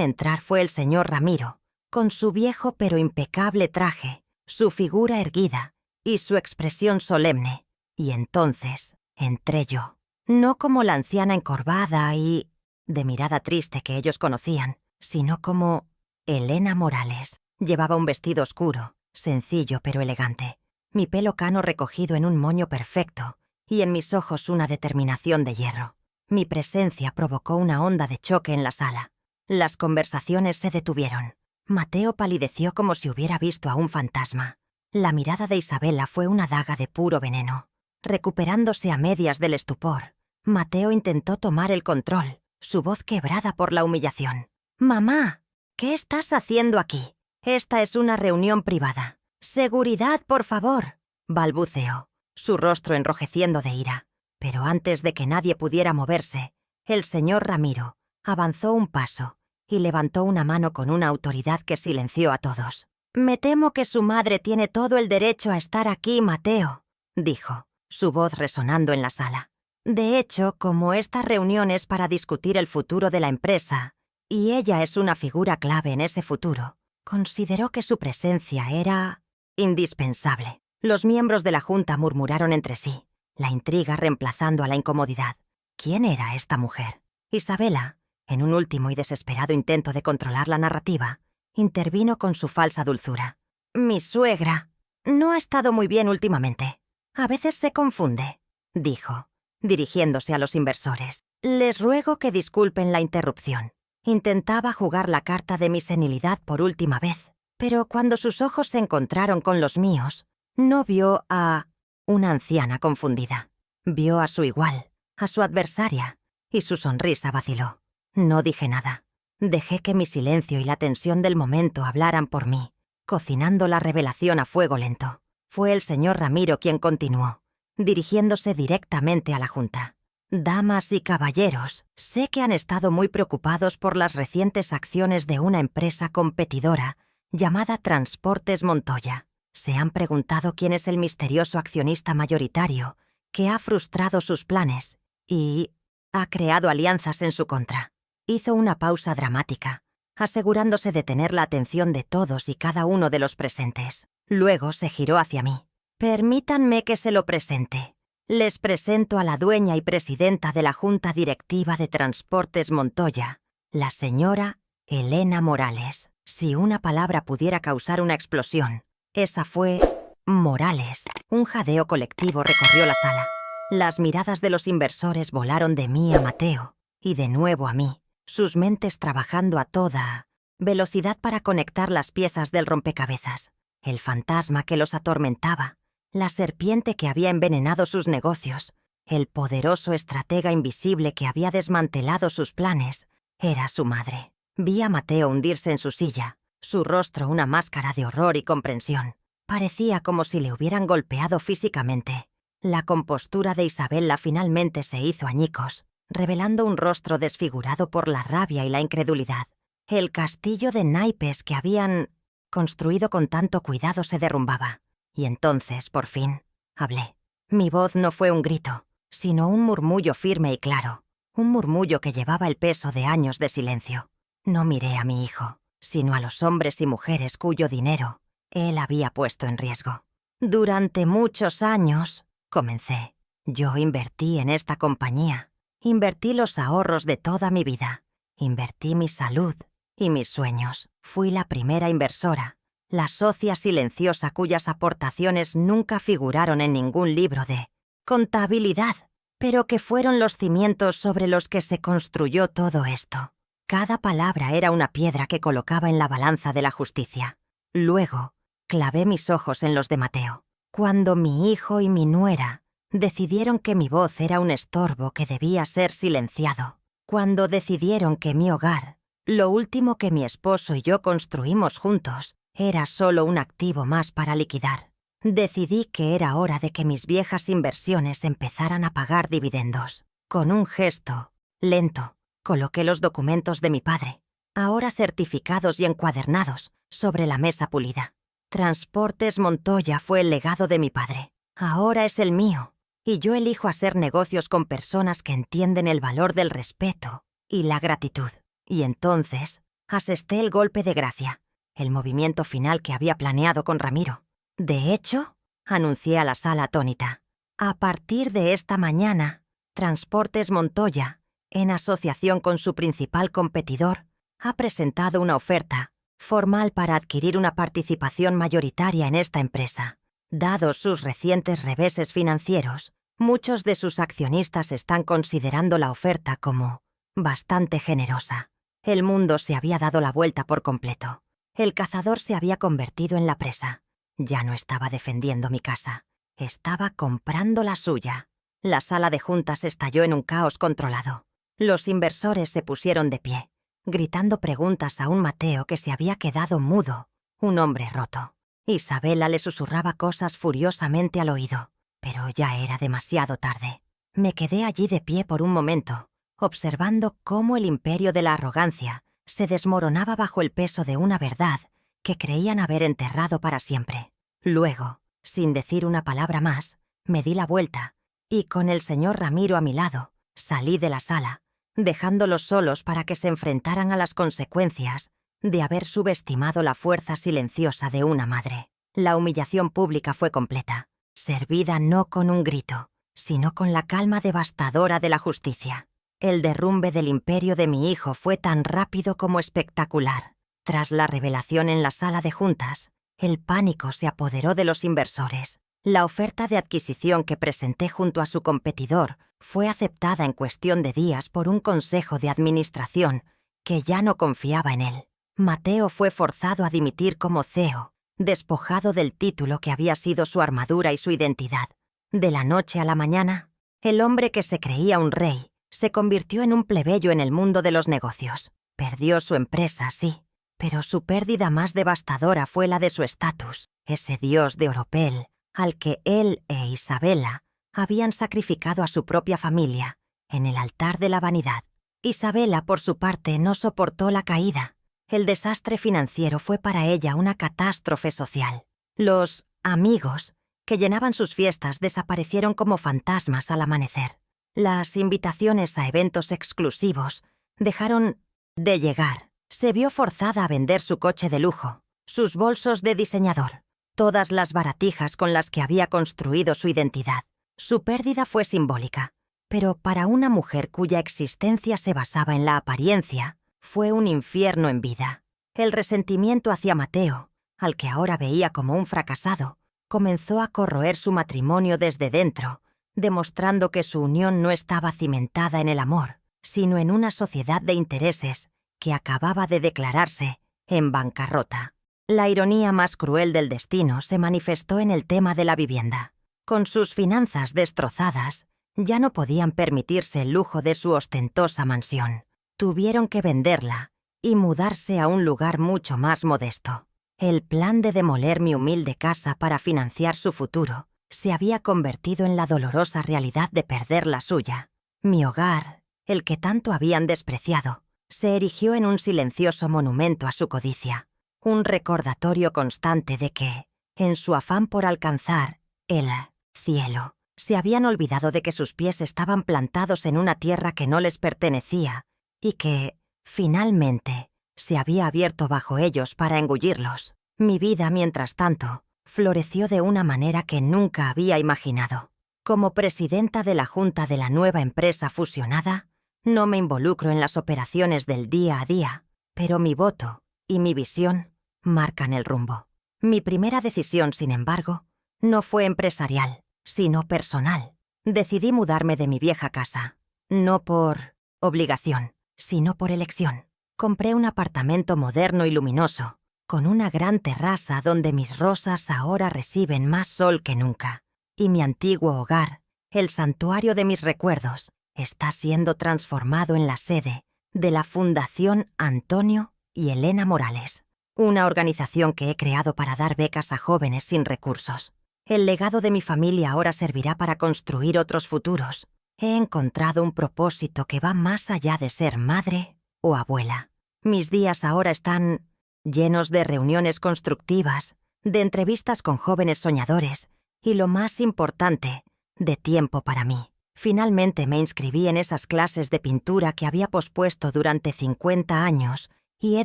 Speaker 1: entrar fue el señor Ramiro, con su viejo pero impecable traje, su figura erguida y su expresión solemne. Y entonces entré yo, no como la anciana encorvada y de mirada triste que ellos conocían, sino como Elena Morales. Llevaba un vestido oscuro, sencillo pero elegante, mi pelo cano recogido en un moño perfecto y en mis ojos una determinación de hierro. Mi presencia provocó una onda de choque en la sala. Las conversaciones se detuvieron. Mateo palideció como si hubiera visto a un fantasma. La mirada de Isabela fue una daga de puro veneno. Recuperándose a medias del estupor, Mateo intentó tomar el control, su voz quebrada por la humillación. «Mamá, ¿qué estás haciendo aquí? Esta es una reunión privada. Seguridad, por favor», balbuceó, su rostro enrojeciendo de ira. Pero antes de que nadie pudiera moverse, el señor Ramiro avanzó un paso y levantó una mano con una autoridad que silenció a todos. «Me temo que su madre tiene todo el derecho a estar aquí, Mateo», dijo, su voz resonando en la sala. «De hecho, como esta reunión es para discutir el futuro de la empresa, y ella es una figura clave en ese futuro, consideró que su presencia era indispensable». Los miembros de la junta murmuraron entre sí, la intriga reemplazando a la incomodidad. ¿Quién era esta mujer? Isabela, en un último y desesperado intento de controlar la narrativa, intervino con su falsa dulzura. «Mi suegra no ha estado muy bien últimamente. A veces se confunde», dijo, dirigiéndose a los inversores. «Les ruego que disculpen la interrupción. Intentaba jugar la carta de mi senilidad por última vez, pero cuando sus ojos se encontraron con los míos, no vio a una anciana confundida. Vio a su igual, a su adversaria, y su sonrisa vaciló. No dije nada. Dejé que mi silencio y la tensión del momento hablaran por mí, cocinando la revelación a fuego lento. Fue el señor Ramiro quien continuó, dirigiéndose directamente a la junta. «Damas y caballeros, sé que han estado muy preocupados por las recientes acciones de una empresa competidora llamada Transportes Montoya. Se han preguntado quién es el misterioso accionista mayoritario que ha frustrado sus planes y ha creado alianzas en su contra». Hizo una pausa dramática, asegurándose de tener la atención de todos y cada uno de los presentes. Luego se giró hacia mí. «Permítanme que se lo presente. Les presento a la dueña y presidenta de la Junta Directiva de Transportes Montoya, la señora Elena Morales». Si una palabra pudiera causar una explosión, esa fue Morales. Un jadeo colectivo recorrió la sala. Las miradas de los inversores volaron de mí a Mateo y de nuevo a mí, sus mentes trabajando a toda velocidad para conectar las piezas del rompecabezas. El fantasma que los atormentaba, la serpiente que había envenenado sus negocios, el poderoso estratega invisible que había desmantelado sus planes, era su madre. Vi a Mateo hundirse en su silla, su rostro una máscara de horror y comprensión. Parecía como si le hubieran golpeado físicamente. La compostura de Isabela finalmente se hizo añicos, revelando un rostro desfigurado por la rabia y la incredulidad. El castillo de naipes que habían construido con tanto cuidado se derrumbaba. Y entonces, por fin, hablé. Mi voz no fue un grito, sino un murmullo firme y claro, un murmullo que llevaba el peso de años de silencio. No miré a mi hijo, sino a los hombres y mujeres cuyo dinero él había puesto en riesgo. «Durante muchos años», comencé, «yo invertí en esta compañía. Invertí los ahorros de toda mi vida. Invertí mi salud y mis sueños. Fui la primera inversora. la socia silenciosa cuyas aportaciones nunca figuraron en ningún libro de contabilidad, pero que fueron los cimientos sobre los que se construyó todo esto. Cada palabra era una piedra que colocaba en la balanza de la justicia. Luego, clavé mis ojos en los de Mateo. Cuando mi hijo y mi nuera decidieron que mi voz era un estorbo que debía ser silenciado. Cuando decidieron que mi hogar, lo último que mi esposo y yo construimos juntos, era solo un activo más para liquidar. Decidí que era hora de que mis viejas inversiones empezaran a pagar dividendos. Con un gesto lento, coloqué los documentos de mi padre, ahora certificados y encuadernados, sobre la mesa pulida. Transportes Montoya fue el legado de mi padre. Ahora es el mío, y yo elijo hacer negocios con personas que entienden el valor del respeto y la gratitud. Y entonces asesté el golpe de gracia, el movimiento final que había planeado con Ramiro. De hecho, anuncié a la sala atónita: a partir de esta mañana, Transportes Montoya, en asociación con su principal competidor, ha presentado una oferta formal para adquirir una participación mayoritaria en esta empresa. Dados sus recientes reveses financieros, muchos de sus accionistas están considerando la oferta como bastante generosa. El mundo se había dado la vuelta por completo. El cazador se había convertido en la presa. Ya no estaba defendiendo mi casa, estaba comprando la suya. La sala de juntas estalló en un caos controlado. Los inversores se pusieron de pie, gritando preguntas a un Mateo que se había quedado mudo, un hombre roto. Isabela le susurraba cosas furiosamente al oído, pero ya era demasiado tarde. Me quedé allí de pie por un momento, observando cómo el imperio de la arrogancia se desmoronaba bajo el peso de una verdad que creían haber enterrado para siempre. Luego, sin decir una palabra más, me di la vuelta y, con el señor Ramiro a mi lado, salí de la sala, dejándolos solos para que se enfrentaran a las consecuencias de haber subestimado la fuerza silenciosa de una madre. La humillación pública fue completa, servida no con un grito, sino con la calma devastadora de la justicia. El derrumbe del imperio de mi hijo fue tan rápido como espectacular. Tras la revelación en la sala de juntas, el pánico se apoderó de los inversores. La oferta de adquisición que presenté junto a su competidor fue aceptada en cuestión de días por un consejo de administración que ya no confiaba en él. Mateo fue forzado a dimitir como CEO, despojado del título que había sido su armadura y su identidad. De la noche a la mañana, el hombre que se creía un rey se convirtió en un plebeyo en el mundo de los negocios. Perdió su empresa, sí, pero su pérdida más devastadora fue la de su estatus, ese dios de oropel al que él e Isabela habían sacrificado a su propia familia en el altar de la vanidad. Isabela, por su parte, no soportó la caída. El desastre financiero fue para ella una catástrofe social. Los amigos que llenaban sus fiestas desaparecieron como fantasmas al amanecer. Las invitaciones a eventos exclusivos dejaron de llegar. Se vio forzada a vender su coche de lujo, sus bolsos de diseñador, todas las baratijas con las que había construido su identidad. Su pérdida fue simbólica, pero para una mujer cuya existencia se basaba en la apariencia, fue un infierno en vida. El resentimiento hacia Mateo, al que ahora veía como un fracasado, comenzó a corroer su matrimonio desde dentro, demostrando que su unión no estaba cimentada en el amor, sino en una sociedad de intereses que acababa de declararse en bancarrota. La ironía más cruel del destino se manifestó en el tema de la vivienda. Con sus finanzas destrozadas, ya no podían permitirse el lujo de su ostentosa mansión. Tuvieron que venderla y mudarse a un lugar mucho más modesto. El plan de demoler mi humilde casa para financiar su futuro se había convertido en la dolorosa realidad de perder la suya. Mi hogar, el que tanto habían despreciado, se erigió en un silencioso monumento a su codicia, un recordatorio constante de que, en su afán por alcanzar el cielo, se habían olvidado de que sus pies estaban plantados en una tierra que no les pertenecía y que, finalmente, se había abierto bajo ellos para engullirlos. Mi vida, mientras tanto, floreció de una manera que nunca había imaginado. Como presidenta de la junta de la nueva empresa fusionada, no me involucro en las operaciones del día a día, pero mi voto y mi visión marcan el rumbo. Mi primera decisión, sin embargo, no fue empresarial, sino personal. Decidí mudarme de mi vieja casa, no por obligación, sino por elección. Compré un apartamento moderno y luminoso, con una gran terraza donde mis rosas ahora reciben más sol que nunca. Y mi antiguo hogar, el santuario de mis recuerdos, está siendo transformado en la sede de la Fundación Antonio y Elena Morales, una organización que he creado para dar becas a jóvenes sin recursos. El legado de mi familia ahora servirá para construir otros futuros. He encontrado un propósito que va más allá de ser madre o abuela. Mis días ahora están llenos de reuniones constructivas, de entrevistas con jóvenes soñadores y, lo más importante, de tiempo para mí. Finalmente me inscribí en esas clases de pintura que había pospuesto durante 50 años y he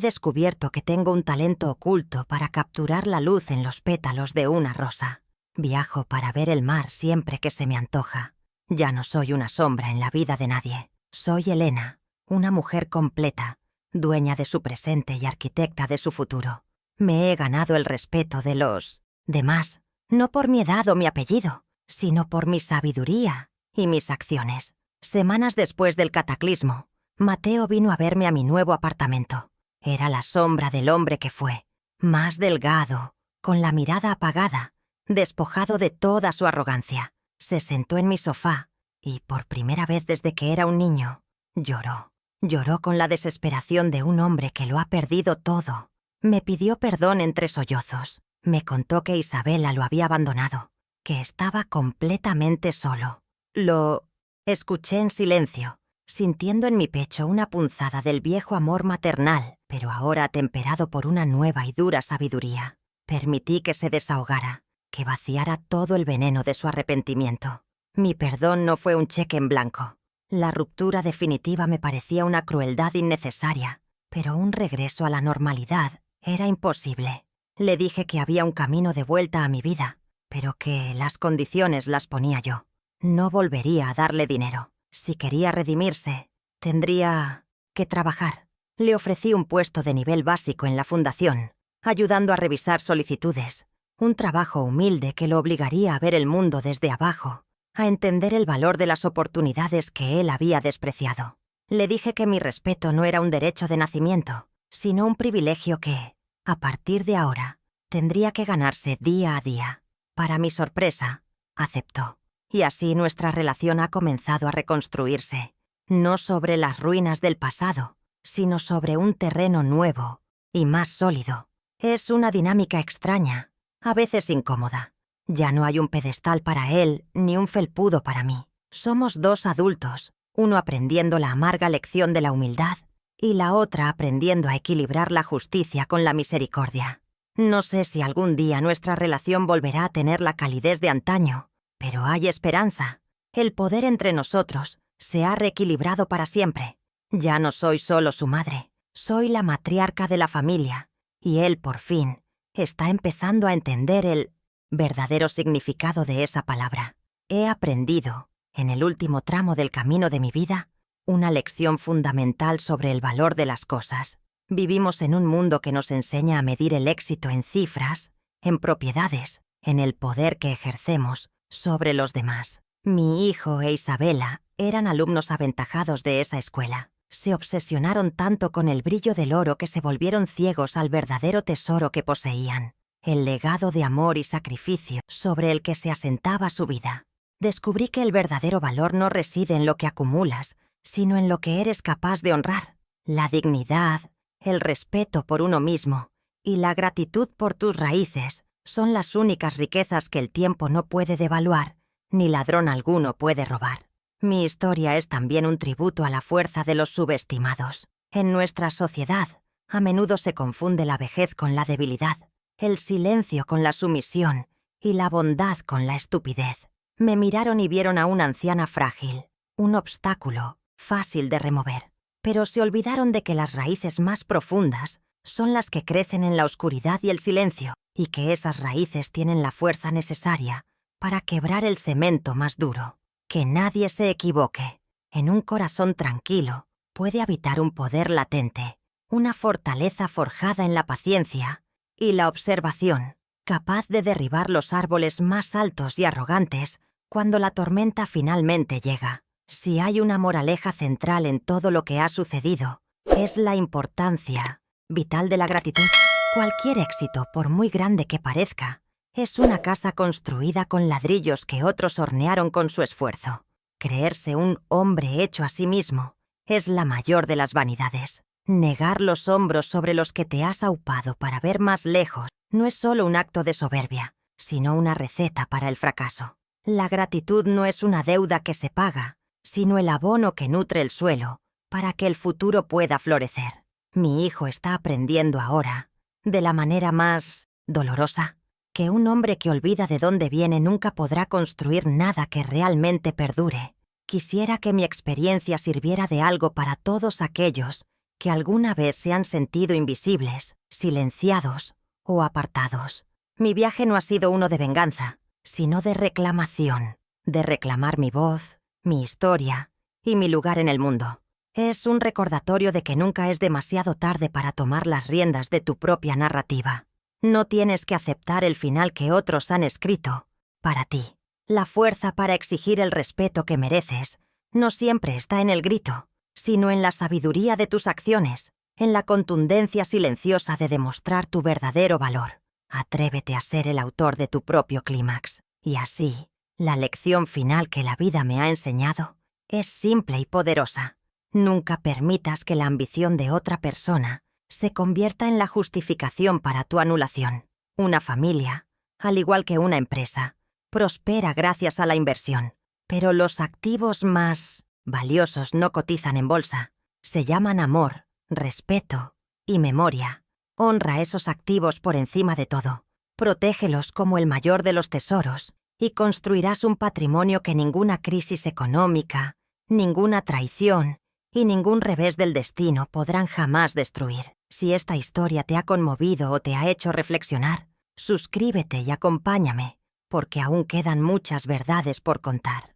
Speaker 1: descubierto que tengo un talento oculto para capturar la luz en los pétalos de una rosa. Viajo para ver el mar siempre que se me antoja. Ya no soy una sombra en la vida de nadie. Soy Elena, una mujer completa, dueña de su presente y arquitecta de su futuro. Me he ganado el respeto de los demás, no por mi edad o mi apellido, sino por mi sabiduría y mis acciones. Semanas después del cataclismo, Mateo vino a verme a mi nuevo apartamento. Era la sombra del hombre que fue, más delgado, con la mirada apagada, despojado de toda su arrogancia. Se sentó en mi sofá y, por primera vez desde que era un niño, lloró. Lloró con la desesperación de un hombre que lo ha perdido todo. Me pidió perdón entre sollozos. Me contó que Isabela lo había abandonado, que estaba completamente solo. Lo escuché en silencio, sintiendo en mi pecho una punzada del viejo amor maternal, pero ahora temperado por una nueva y dura sabiduría. Permití que se desahogara, que vaciara todo el veneno de su arrepentimiento. Mi perdón no fue un cheque en blanco. La ruptura definitiva me parecía una crueldad innecesaria, pero un regreso a la normalidad era imposible. Le dije que había un camino de vuelta a mi vida, pero que las condiciones las ponía yo. No volvería a darle dinero. Si quería redimirse, tendría que trabajar. Le ofrecí un puesto de nivel básico en la fundación, ayudando a revisar solicitudes. Un trabajo humilde que lo obligaría a ver el mundo desde abajo, a entender el valor de las oportunidades que él había despreciado. Le dije que mi respeto no era un derecho de nacimiento, sino un privilegio que, a partir de ahora, tendría que ganarse día a día. Para mi sorpresa, aceptó. Y así nuestra relación ha comenzado a reconstruirse, no sobre las ruinas del pasado, sino sobre un terreno nuevo y más sólido. Es una dinámica extraña, a veces incómoda. Ya no hay un pedestal para él ni un felpudo para mí. Somos dos adultos, uno aprendiendo la amarga lección de la humildad y la otra aprendiendo a equilibrar la justicia con la misericordia. No sé si algún día nuestra relación volverá a tener la calidez de antaño, pero hay esperanza. El poder entre nosotros se ha reequilibrado para siempre. Ya no soy solo su madre, soy la matriarca de la familia, y él, por fin, está empezando a entender el verdadero significado de esa palabra. He aprendido, en el último tramo del camino de mi vida, una lección fundamental sobre el valor de las cosas. Vivimos en un mundo que nos enseña a medir el éxito en cifras, en propiedades, en el poder que ejercemos sobre los demás. Mi hijo e Isabela eran alumnos aventajados de esa escuela. Se obsesionaron tanto con el brillo del oro que se volvieron ciegos al verdadero tesoro que poseían, el legado de amor y sacrificio sobre el que se asentaba su vida. Descubrí que el verdadero valor no reside en lo que acumulas, sino en lo que eres capaz de honrar. La dignidad, el respeto por uno mismo y la gratitud por tus raíces son las únicas riquezas que el tiempo no puede devaluar, ni ladrón alguno puede robar. Mi historia es también un tributo a la fuerza de los subestimados. En nuestra sociedad, a menudo se confunde la vejez con la debilidad, el silencio con la sumisión y la bondad con la estupidez. Me miraron y vieron a una anciana frágil, un obstáculo fácil de remover. Pero se olvidaron de que las raíces más profundas son las que crecen en la oscuridad y el silencio, y que esas raíces tienen la fuerza necesaria para quebrar el cemento más duro. Que nadie se equivoque. En un corazón tranquilo puede habitar un poder latente, una fortaleza forjada en la paciencia y la observación. capaz de derribar los árboles más altos y arrogantes cuando la tormenta finalmente llega. Si hay una moraleja central en todo lo que ha sucedido, es la importancia vital de la gratitud. Cualquier éxito, por muy grande que parezca, es una casa construida con ladrillos que otros hornearon con su esfuerzo. Creerse un hombre hecho a sí mismo es la mayor de las vanidades. Negar los hombros sobre los que te has aupado para ver más lejos no es solo un acto de soberbia, sino una receta para el fracaso. La gratitud no es una deuda que se paga, sino el abono que nutre el suelo para que el futuro pueda florecer. Mi hijo está aprendiendo ahora, de la manera más dolorosa, que un hombre que olvida de dónde viene nunca podrá construir nada que realmente perdure. Quisiera que mi experiencia sirviera de algo para todos aquellos que alguna vez se han sentido invisibles, silenciados o apartados. Mi viaje no ha sido uno de venganza, sino de reclamación, de reclamar mi voz, mi historia y mi lugar en el mundo. Es un recordatorio de que nunca es demasiado tarde para tomar las riendas de tu propia narrativa. No tienes que aceptar el final que otros han escrito para ti. La fuerza para exigir el respeto que mereces no siempre está en el grito, sino en la sabiduría de tus acciones, en la contundencia silenciosa de demostrar tu verdadero valor. Atrévete a ser el autor de tu propio clímax. Y así, la lección final que la vida me ha enseñado es simple y poderosa. Nunca permitas que la ambición de otra persona se convierta en la justificación para tu anulación. Una familia, al igual que una empresa, prospera gracias a la inversión, pero los activos más valiosos no cotizan en bolsa. Se llaman amor, respeto y memoria. Honra esos activos por encima de todo. Protégelos como el mayor de los tesoros y construirás un patrimonio que ninguna crisis económica, ninguna traición y ningún revés del destino podrán jamás destruir. Si esta historia te ha conmovido o te ha hecho reflexionar, suscríbete y acompáñame, porque aún quedan muchas verdades por contar.